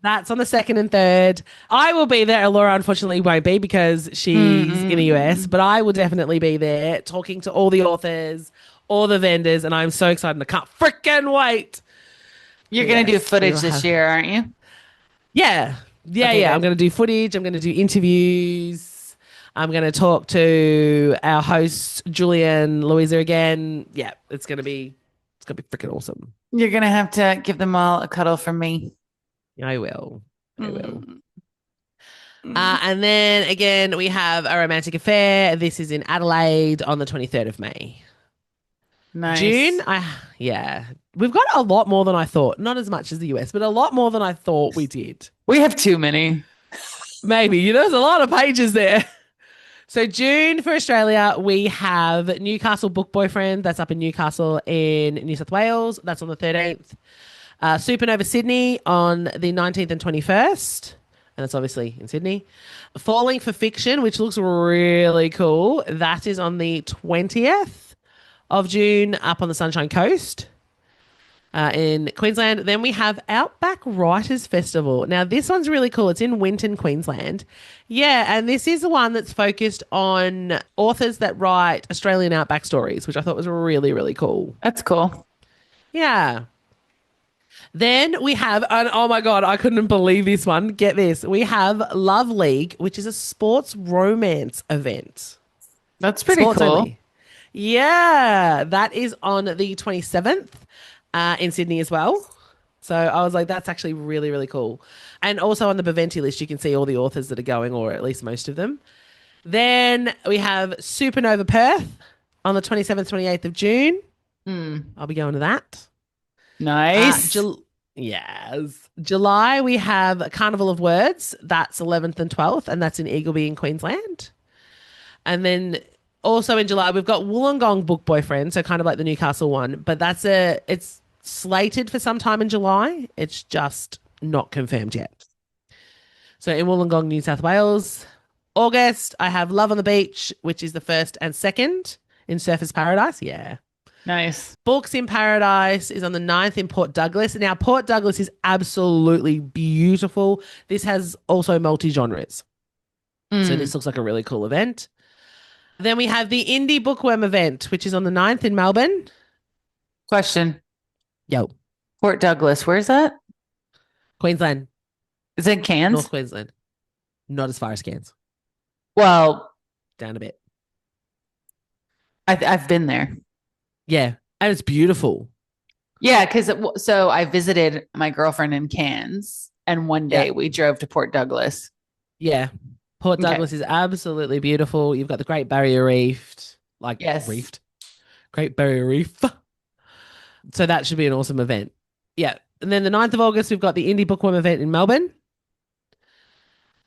That's on the 2nd and 3rd. I will be there. Laura unfortunately won't be because she's in the US,
Mm-mm.
but I will definitely be there talking to all the authors, all the vendors, and I'm so excited. I can't freaking wait.
You're
But
going to do
yes, we will
footage this
have.
year, aren't you?
Yeah. Yeah,
Okay,
yeah. I'm
good.
going to do footage. I'm going to do interviews. I'm going to talk to our host, Julian, Louisa again. Yeah, it's going to be freaking awesome.
You're going to have to give them all a cuddle from me.
I will. I will.
Mm. Mm.
And then again, we have A Romantic Affair. This is in Adelaide on the 23rd of May. June,
Nice.
yeah, we've got a lot more than I thought. Not as much as the US, but a lot more than I thought we did.
We have too many.
Maybe, there's a lot of pages there. So June for Australia, we have Newcastle Book Boyfriend. That's up in Newcastle in New South Wales. That's on the 13th. Supernova Sydney on the 19th and 21st. And that's obviously in Sydney. Falling for Fiction, which looks really cool. That is on the 20th of June up on the Sunshine Coast in Queensland. Then we have Outback Writers Festival. Now, this one's really cool. It's in Winton, Queensland. Yeah, and this is the one that's focused on authors that write Australian outback stories, which I thought was really, really cool.
That's cool.
Yeah. Then we have, and oh my God, I couldn't believe this one. Get this. We have Love League, which is a sports romance event.
That's pretty
Sports
cool.
only. Yeah, that is on the 27th in Sydney as well. So I was like, that's actually really, really cool. And also on the Beventi list, you can see all the authors that are going, or at least most of them. Then we have Supernova Perth on the 27th, 28th of June.
Mm.
I'll be going to that.
Nice.
Yes. July, we have Carnival of Words. That's 11th and 12th, and that's in Eagleby in Queensland. And then also in July, we've got Wollongong Book Boyfriend, so kind of like the Newcastle one, but it's slated for some time in July. It's just not confirmed yet. So in Wollongong, New South Wales. August, I have Love on the Beach, which is the 1st and 2nd in Surfers Paradise. Yeah.
Nice.
Books in Paradise is on the 9th in Port Douglas. Now, Port Douglas is absolutely beautiful. This has also multi-genres. So this looks like a really cool event. Then we have the Indie Bookworm event, which is on the 9th in Melbourne.
Question.
Yo,
Port Douglas, where's that?
Queensland,
Is it Cairns?
North Queensland. Not as far as Cairns.
Well,
Down a bit.
I've been there.
Yeah, and it's beautiful.
Yeah, because so I visited my girlfriend in Cairns, and one day
Yeah.
we drove to Port Douglas.
Yeah. Port
Okay.
Douglas is absolutely beautiful. You've got the Great Barrier Reef,
Yes.
reefed. Great Barrier Reef. So that should be an awesome event. Yeah. And then the 9th of August, we've got the Indie Bookworm event in Melbourne.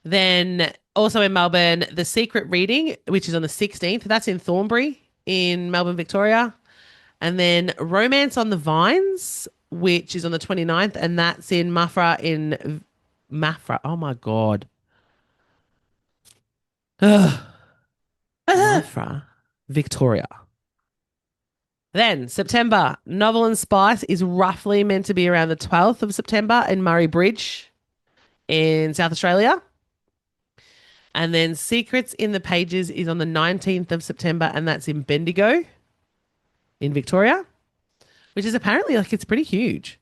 Then also in Melbourne, The Secret Reading, which is on the 16th. That's in Thornbury in Melbourne, Victoria. And then Romance on the Vines, which is on the 29th, and that's in Mafra. Oh my God. Ugh. Mafra, Victoria. Then September, Novel and Spice is roughly meant to be around the 12th of September in Murray Bridge in South Australia. And then Secrets in the Pages is on the 19th of September, and that's in Bendigo in Victoria, which is apparently it's pretty huge.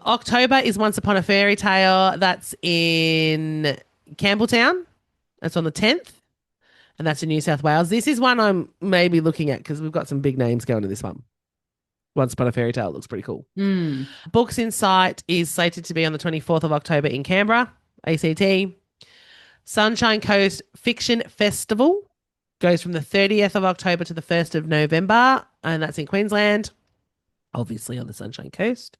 October is Once Upon a Fairy Tale. That's in Campbelltown. That's on the 10th, and that's in New South Wales. This is one I'm maybe looking at because we've got some big names going to this one. Once Upon a Fairy Tale looks pretty cool. Books in Sight is slated to be on the 24th of October in Canberra, ACT. Sunshine Coast Fiction Festival goes from the 30th of October to the 1st of November, and that's in Queensland, obviously on the Sunshine Coast.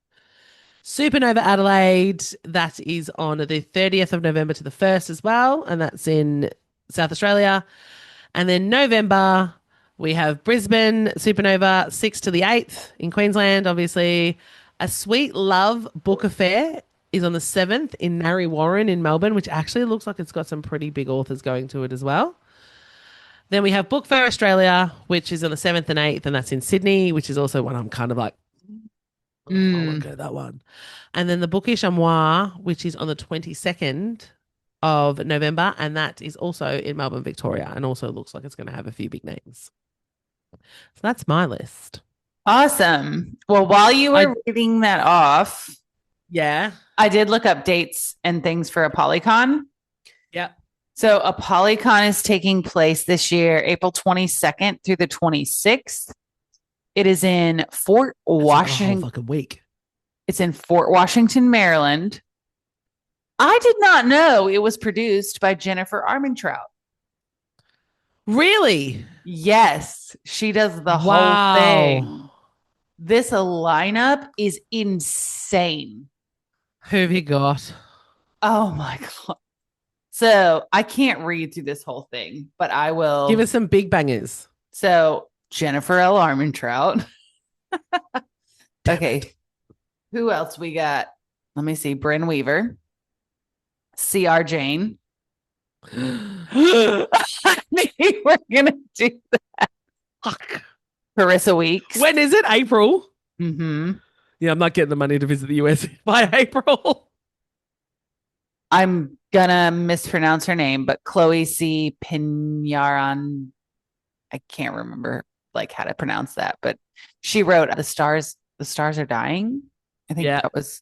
Supernova Adelaide, that is on the 30th of November to the 1st as well, and that's in South Australia. And then November, we have Brisbane Supernova, 6th to the 8th in Queensland, obviously. A Sweet Love Book Affair is on the 7th in Narre Warren in Melbourne, which actually looks like it's got some pretty big authors going to it as well. Then we have Book Fair Australia, which is on the 7th and 8th, and that's in Sydney, which is also one I'm kind of like, oh, I want to go to that one. And then the Bookish Amour, which is on the 22nd of November, and that is also in Melbourne, Victoria, and also looks like it's going to have a few big names. So that's my list.
Awesome. Well, while you were
I
reading that off,
yeah.
I did look up dates and things for Apollycon.
Yep.
So Apollycon is taking place this year, April 22nd through the 26th. It is in Fort Washington.
Fucking week.
It's in Fort Washington, Maryland. I did not know it was produced by Jennifer Armentrout.
Really?
Yes, she does the whole thing. This lineup is insane.
Who have you got?
Oh my God. So I can't read through this whole thing, but I will.
Give us some big bangers.
So Jennifer L. Armentrout. Okay. Who else we got? Let me see. Bryn Weaver. C.R. Jane. I knew we're going to do that.
Fuck.
Carissa Weeks.
When is it? April?
Mm-hmm.
Yeah, I'm not getting the money to visit the US by April.
I'm gonna mispronounce her name, but Chloe C. Pinaran. I can't remember like how to pronounce that, but she wrote The Stars Are Dying. I think that was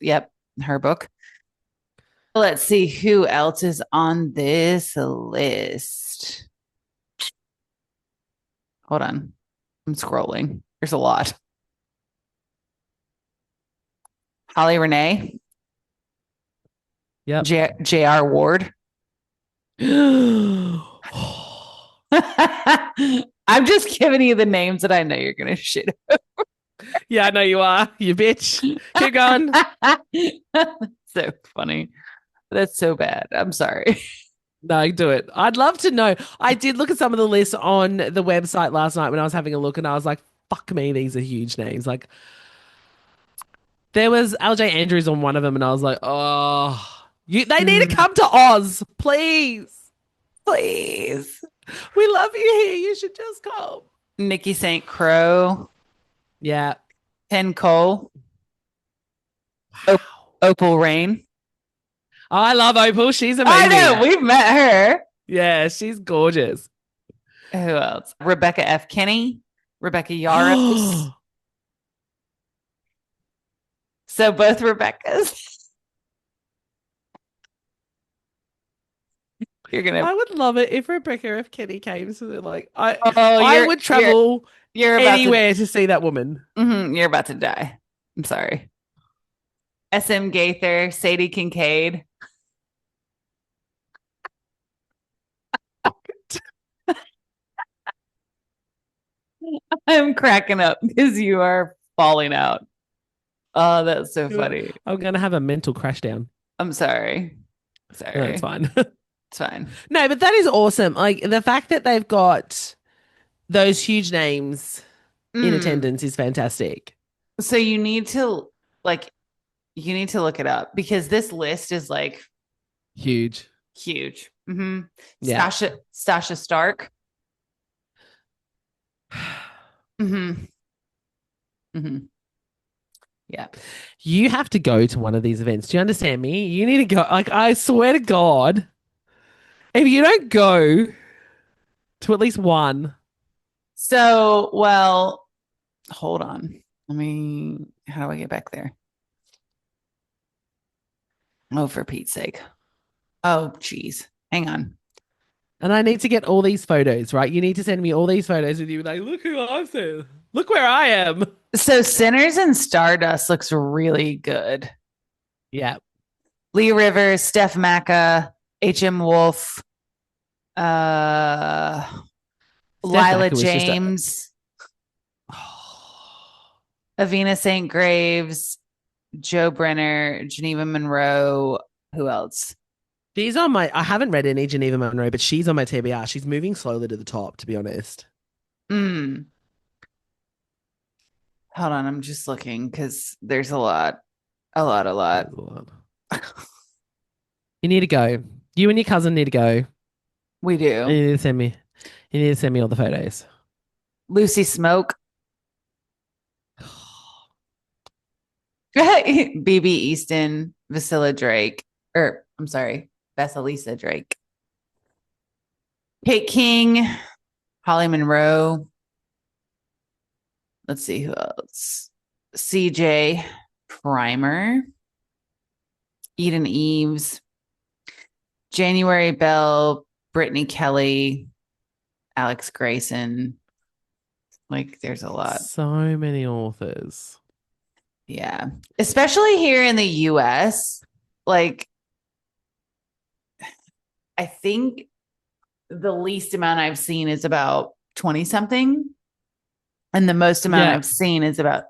her book. Let's see who else is on this list. Hold on. I'm scrolling. There's a lot. Holly Renee.
Yep.
J.R. Ward. I'm just giving you the names that I know you're going to shit over.
Yeah, I know you are. You bitch. Keep going.
So funny. That's so bad. I'm sorry.
No, do it. I'd love to know. I did look at some of the lists on the website last night when I was having a look, and I was like, fuck me, these are huge names. Like, there was LJ Andrews on one of them, and I was like, oh, they need to come to Oz, please.
Please.
We love you here. You should just come.
Nikki St. Crow.
Yeah.
Penn Cole. Wow. Opal Rain.
Oh, I love Opal. She's amazing.
I know. We've met her.
Yeah, she's gorgeous.
Who else? Rebecca F. Kinney. Rebecca Yaros. So both Rebeccas.
I would love it if Rebecca F. Kinney came. So like, I would travel anywhere to see that woman.
You're about to die. I'm sorry. S.M. Gaither, Sadie Kincaid. I'm cracking up because you are falling out. Oh, that's so funny.
I'm gonna have a mental crash down.
I'm sorry. No,
it's fine.
It's fine.
No, but that is awesome. Like the fact that they've got those huge names in attendance is fantastic.
So you need to look it up because this list is like
huge.
Mm-hmm. Yeah. Stasha Stark. Yeah.
You have to go to one of these events. Do you understand me? You need to go. Like, I swear to God, if you don't go to at least one.
So, well, hold on. How do I get back there? Oh, for Pete's sake. Oh, geez. Hang on.
And I need to get all these photos, right? You need to send me all these photos with you. Like, look who I'm saying. Look where I am.
So Sinners and Stardust looks really good.
Yeah.
Lee Rivers, Steph Macca, H.M. Wolf, Lila James, Avina St. Graves, Joe Brenner, Geneva Monroe. Who else?
She's on my, I haven't read any Geneva Monroe, but she's on my TBR. She's moving slowly to the top, to be honest.
Mm. Hold on, I'm just looking because there's a lot, a lot, a lot.
There's a lot. You need to go. You and your cousin need to go.
We
You
do.
need to send me, you need to send me all the photos.
Lucy Smoke, BB Easton, Vasilla Drake, or I'm sorry, Vasilisa Drake, Kate King, Holly Monroe. Let's see who else. CJ Primer, Eden Eves, January Bell, Brittany Kelly, Alex Grayson. Like, there's a lot.
So many authors.
Yeah. Especially here in the US. Like, I think the least amount I've seen is about 20 something. And the most amount
Yeah.
I've seen is about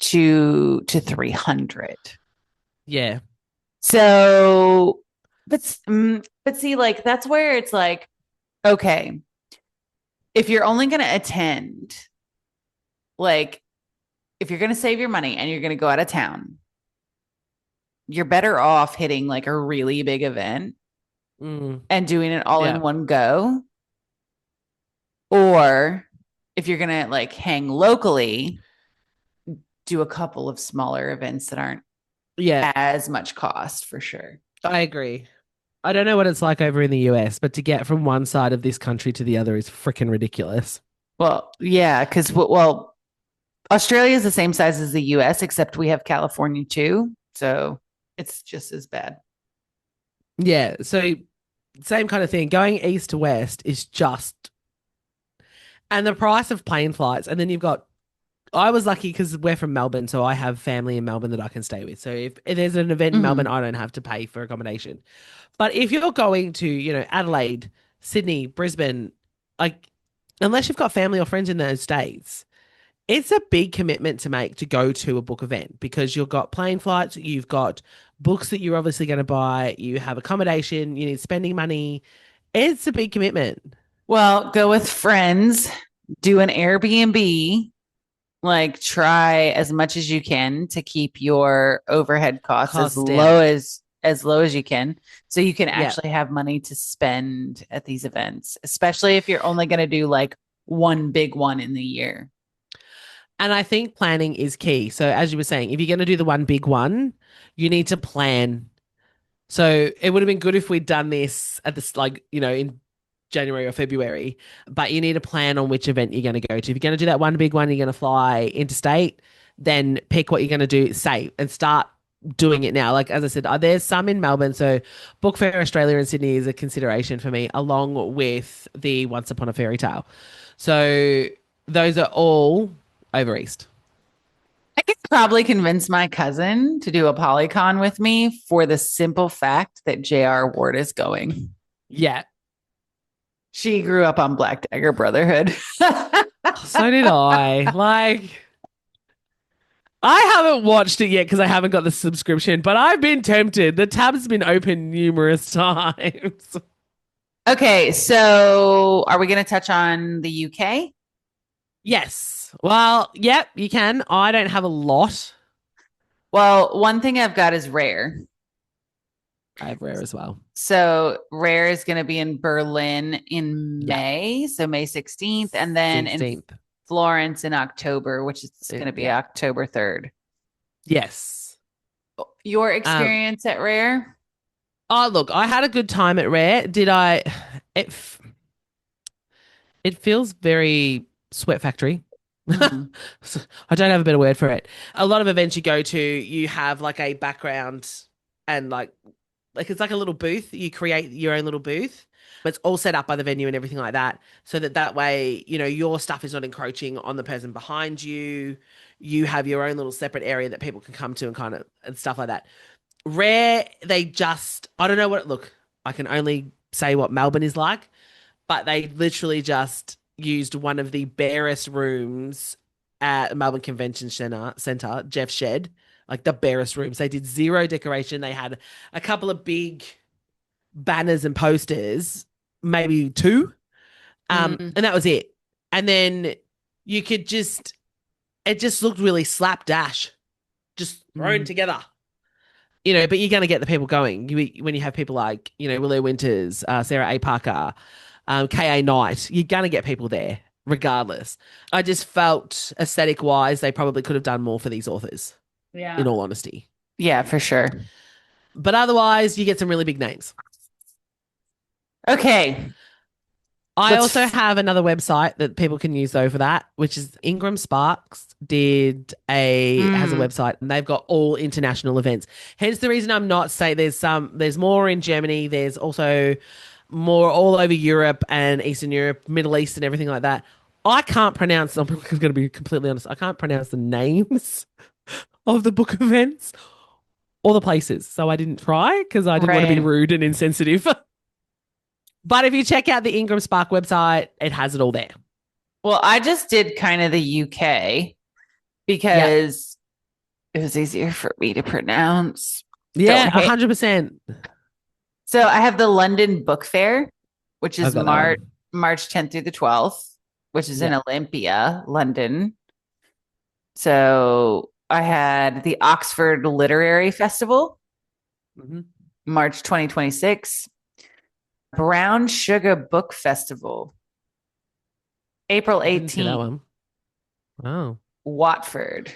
200 to 300.
Yeah.
So, but see, like, that's where it's like, okay, if you're only going to attend, like, if you're going to save your money and you're going to go out of town, you're better off hitting like a really big event
Mm.
and doing it all in
Yeah.
one go. Or if you're going to like hang locally, do a couple of smaller events that aren't
Yeah.
as much cost for sure.
I agree. I don't know what it's like over in the US, but to get from one side of this country to the other is freaking ridiculous.
Well, yeah, because well, Australia is the same size as the US, except we have California too. So it's just as bad.
Yeah. So same kind of thing. Going east to west is just, and the price of plane flights. And then you've got, I was lucky because we're from Melbourne, so I have family in Melbourne that I can stay with. So if there's an event in Melbourne,
Mm-hmm.
I don't have to pay for accommodation. But if you're going to, Adelaide, Sydney, Brisbane, like, unless you've got family or friends in those states, it's a big commitment to make to go to a book event because you've got plane flights, you've got books that you're obviously going to buy, you have accommodation, you need spending money. It's a big commitment.
Well, go with friends, do an Airbnb, like try as much as you can to keep your overhead costs as
Cost
low
down.
as low as you can so you can
Yeah.
actually have money to spend at these events, especially if you're only going to do like one big one in the year.
And I think planning is key. So, as you were saying, if you're going to do the one big one, you need to plan. So, it would have been good if we'd done this at this, like, in January or February, but you need to plan on which event you're going to go to. If you're going to do that one big one, you're going to fly interstate, then pick what you're going to do, save, and start doing it now. Like, as I said, there's some in Melbourne. So, Book Fair Australia and Sydney is a consideration for me, along with the Once Upon a Fairy Tale. So, those are all over east.
I could probably convince my cousin to do a Polycon with me for the simple fact that J.R. Ward is going.
Yeah,
She grew up on Black Dagger Brotherhood.
so did I. Like, I haven't watched it yet because I haven't got the subscription, but I've been tempted. The tab's been open numerous times.
Okay, so are we going to touch on the UK?
Yes. Well, yep, you can. I don't have a lot.
Well, one thing I've got is Rare.
I have Rare as well.
So Rare is going to be in Berlin in
Yeah,
May, so May 16th, and then in
16th.
Florence in October, which is going to be
Yeah.
October 3rd.
Yes.
Your
Um,
experience at Rare?
oh, look, I had a good time at Rare. Did I? It, f- it feels very Sweat Factory.
Mm-hmm.
I don't have a better word for it. A lot of events you go to, you have like a background and like it's like a little booth. You create your own little booth. It's all set up by the venue and everything like that, so that way, your stuff is not encroaching on the person behind you. You have your own little separate area that people can come to and kind of and stuff like that. Rare, they just I don't know what look. I can only say what Melbourne is like, but they literally just used one of the barest rooms at Melbourne Convention Centre, Jeff Shed. like the barest rooms. They did zero decoration. They had a couple of big banners and posters, maybe two,
Mm,
and that was it. And then you could just, it just looked really slapdash, just thrown
mm.
together. But you're going to get the people going. When you have people like, Willow Winters, Sarah A. Parker, K.A. Knight, you're going to get people there regardless. I just felt aesthetic wise, they probably could have done more for these authors, in
Yeah.
all honesty.
Yeah, for sure.
But otherwise, you get some really big names.
Okay.
I
Let's
also have another website that people can use though for that, which is Ingram Sparks has a
mm,
website and they've got all international events. Hence the reason I'm not saying there's more in Germany. There's also more all over Europe and Eastern Europe, Middle East and everything like that. I can't pronounce, I'm going to be completely honest. I can't pronounce the names of the book events or the places. So I didn't try because I didn't want to be
right.
rude and insensitive. But if you check out the Ingram Spark website, it has it all there.
Well, I just did kind of the UK
Yeah.
because it was easier for me to pronounce.
Yeah,
Don't hate.
100%.
So I have the London Book Fair, which
I've
is
got that one.
March 10th through the 12th, which is in
Yeah.
Olympia, London. So I had the Oxford Literary Festival,
Mm-hmm.
March 2026, Brown Sugar Book Festival, April
I didn't see that
18th,
one. Oh.
Watford.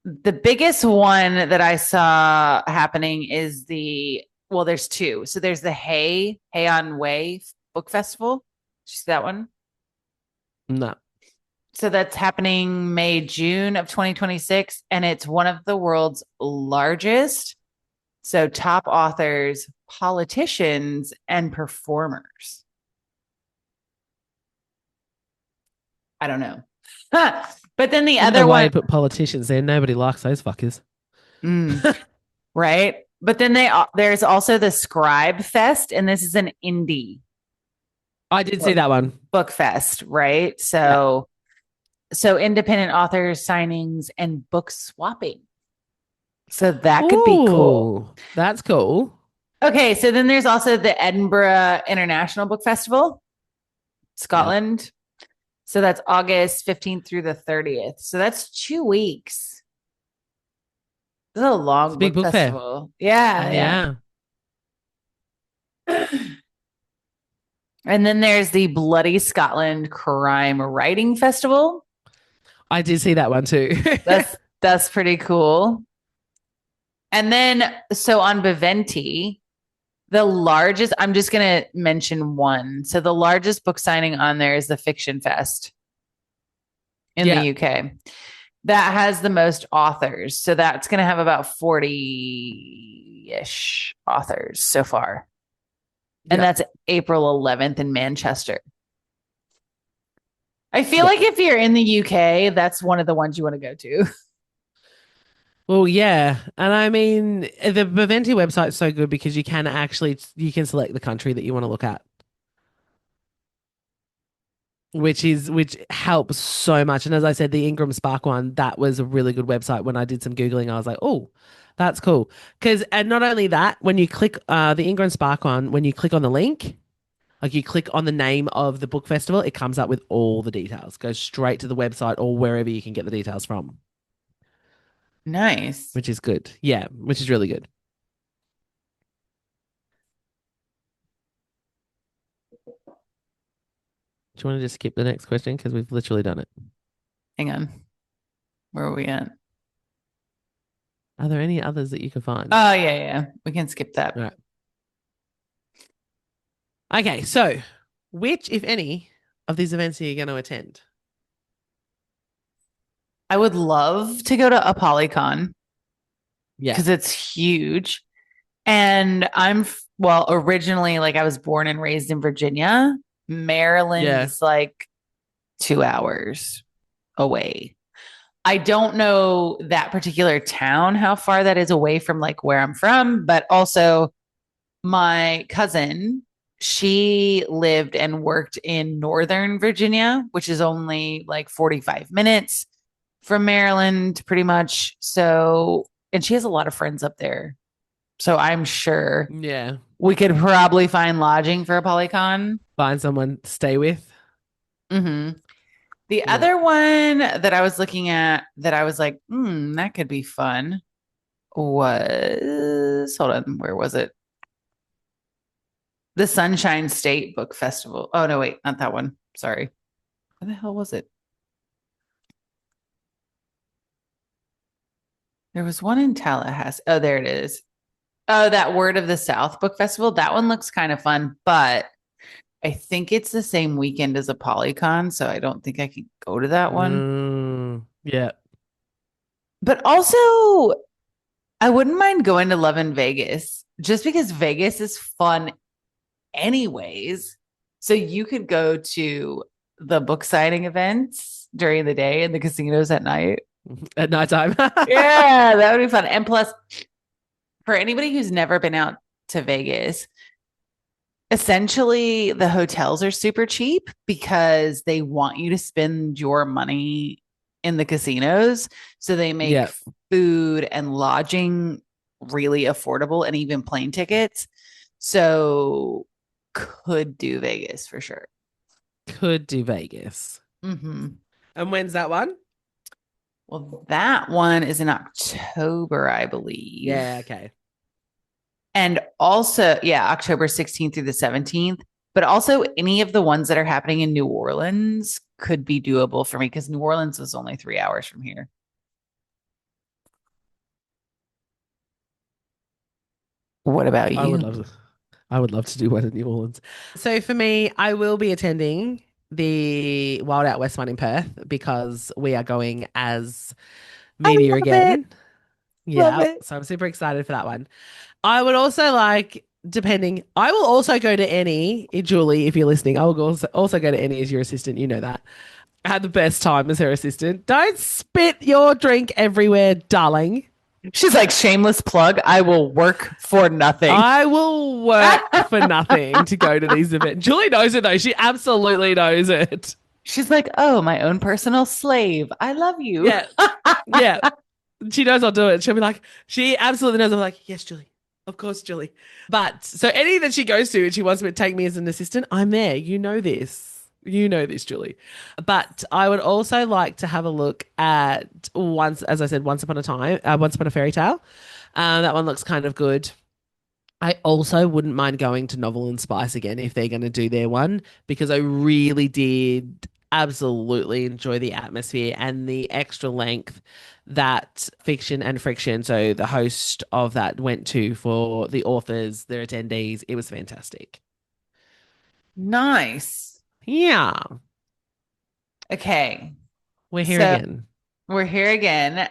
The biggest one that I saw happening is there's two. So there's the Hay on Way Book Festival. Did you see that one?
No.
So that's happening May, June of 2026. And it's one of the world's largest. So top authors, politicians, and performers. I don't know. But then the
I don't know
other
why
one,
you put politicians there. Nobody likes those fuckers.
mm, right? But then there's also the Scribe Fest, and this is an indie
I did see that one.
book fest, right?
Yeah.
So independent authors signings and book swapping. So that could be cool.
Ooh, that's cool.
Okay, so then there's also the Edinburgh International Book Festival,
Yep.
Scotland. So that's August 15th through the 30th. So that's 2 weeks. This is a
It's a
long
big
book
book fair.
festival. Yeah,
Yeah.
yeah. And then there's the Bloody Scotland Crime Writing Festival.
I did see that one too.
That's pretty cool. And then so on Beventi, the largest, I'm just going to mention one. So the largest book signing on there is the Fiction Fest in
Yeah.
the UK. That has the most authors. So that's going to have about 40-ish authors so far. And
Yeah.
that's April 11th in Manchester. I feel
Yeah.
like if you're in the UK, that's one of the ones you want to go to.
Well, yeah. And I mean, the Beventi website's so good because you can select the country that you want to look at, which helps so much. And as I said, the Ingram Spark one, that was a really good website. When I did some Googling, I was like, oh, that's cool. And not only that, when you click the Ingram Spark one, when you click on the link, like you click on the name of the book festival, it comes up with all the details. Goes straight to the website or wherever you can get the details from,
Nice.
which is good. Yeah, which is really good. Do you want to just skip the next question? Because we've literally done it.
Hang on. Where are we at?
Are there any others that you can find?
Oh, yeah. We can skip that.
All right. Okay, so which, if any, of these events are you going to attend?
I would love to go to Apollycon
Yeah.
because it's huge. And originally, like I was born and raised in Virginia. Maryland
Yeah.
is like 2 hours away. I don't know that particular town, how far that is away from like where I'm from, but also my cousin, she lived and worked in Northern Virginia, which is only like 45 minutes from Maryland, pretty much. So, and she has a lot of friends up there. So I'm sure
Yeah.
we could probably find lodging for Apollycon.
Find someone to stay with.
hmm The
Yeah.
other one that I was looking at that I was like, that could be fun was, hold on, where was it? The Sunshine State Book Festival. Oh, no, wait, not that one. Sorry. Where the hell was it? There was one in Tallahassee. Oh, there it is. Oh, that Word of the South Book Festival. That one looks kind of fun, but I think it's the same weekend as a Polycon, so I don't think I can go to that one.
Yeah.
But also, I wouldn't mind going to Love in Vegas just because Vegas is fun anyways. So you could go to the book signing events during the day and the casinos at night.
At nighttime.
Yeah, that would be fun. And plus, for anybody who's never been out to Vegas, essentially the hotels are super cheap because they want you to spend your money in the casinos. So they make
Yeah.
food and lodging really affordable and even plane tickets. So could do Vegas for sure.
Could do Vegas.
Mm-hmm.
And when's that one?
Well, that one is in October, I believe.
Yeah, okay.
And also, yeah, October 16th through the 17th. But also, any of the ones that are happening in New Orleans could be doable for me because New Orleans is only 3 hours from here. What about
I would
you?
love to. I would love to do one in New Orleans. So for me, I will be attending the Wild Out West one in Perth because we are going as
I
media
love it.
again.
Love
Yeah.
it.
So I'm super excited for that one. I would also like, depending, I will also go to Annie, Julie, if you're listening. I will also go to Annie as your assistant. You know that. I had the best time as her assistant. Don't spit your drink everywhere, darling.
She's like, shameless plug. I will work for nothing.
I will work for nothing to go to these events. Julie knows it though. She absolutely knows it.
She's like, oh, my own personal slave. I love you.
Yeah. Yeah. She knows I'll do it. She'll be like, she absolutely knows. I'm like, yes, Julie. Of course, Julie. But so any that she goes to and she wants me to take me as an assistant, I'm there. You know this. You know this, Julie. But I would also like to have a look at once, as I said, Once Upon a Fairy Tale. That one looks kind of good. I also wouldn't mind going to Novel and Spice again if they're going to do their one because I really did absolutely enjoy the atmosphere and the extra length that Fiction and Friction, so the host of that, went to for the authors, their attendees. It was fantastic.
Nice.
Yeah,
Okay.
we're here
So
again.
we're here again.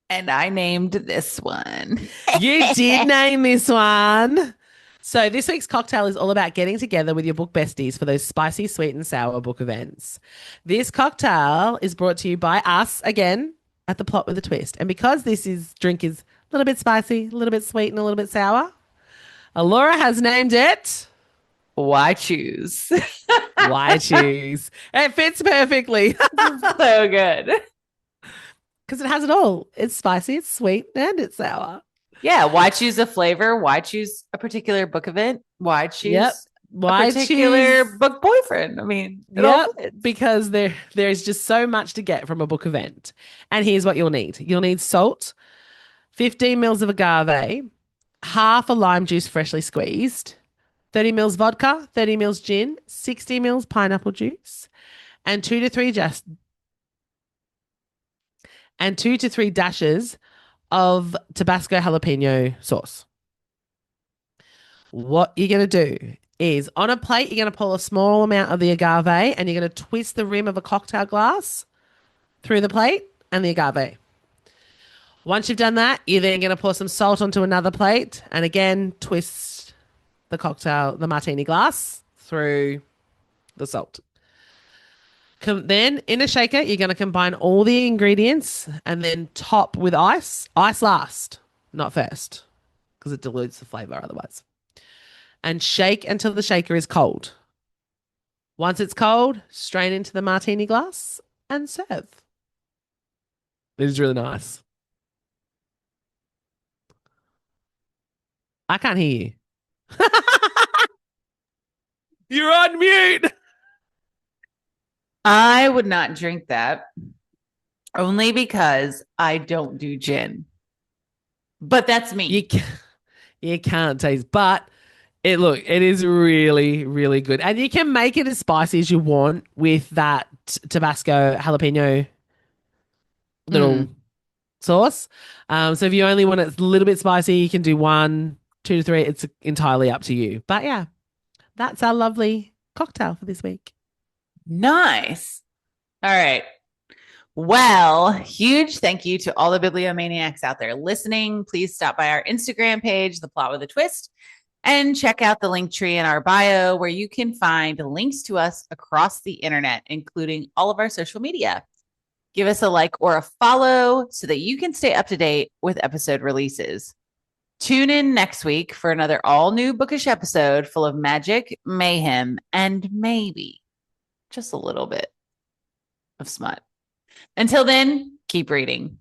And I named this one.
You did name this one. So this week's cocktail is all about getting together with your book besties for those spicy, sweet, and sour book events. This cocktail is brought to you by us again at the Plot with a Twist. And because drink is a little bit spicy, a little bit sweet, and a little bit sour, Alora has named it
Why choose?
Why Choose. It fits perfectly
So good.
because it has it all. It's spicy, it's sweet, and it's sour.
Yeah. Why choose a flavor? Why choose a particular book event? Why
Yep.
choose a
Why
particular
choose?
book boyfriend? I mean, it all
Yep,
fits.
because there's just so much to get from a book event. And here's what you'll need. You'll need salt, 15 mils of agave, half a lime juice freshly squeezed, 30 mils vodka, 30 mils gin, 60 mils pineapple juice, and 2 to 3 dashes of Tabasco jalapeno sauce. What you're going to do is on a plate, you're going to pull a small amount of the agave and you're going to twist the rim of a cocktail glass through the plate and the agave. Once you've done that, you're then going to pour some salt onto another plate and again twist the martini glass through the salt. Then in a shaker, you're going to combine all the ingredients and then top with ice. Ice last, not first, because it dilutes the flavor otherwise. And shake until the shaker is cold. Once it's cold, strain into the martini glass and serve. It is really nice. I can't hear you. You're on mute.
I would not drink that only because I don't do gin. But that's me.
You can't taste, but it is really, really good. And you can make it as spicy as you want with that Tabasco jalapeno little
Mm.
sauce. So if you only want it a little bit spicy, you can do one, two to three. It's entirely up to you. But yeah, that's our lovely cocktail for this week.
Nice. All right. Well, huge thank you to all the bibliomaniacs out there listening. Please stop by our Instagram page, The Plot with a Twist, and check out the link tree in our bio where you can find links to us across the internet, including all of our social media. Give us a like or a follow so that you can stay up to date with episode releases. Tune in next week for another all new bookish episode full of magic, mayhem, and maybe just a little bit of smut. Until then, keep reading.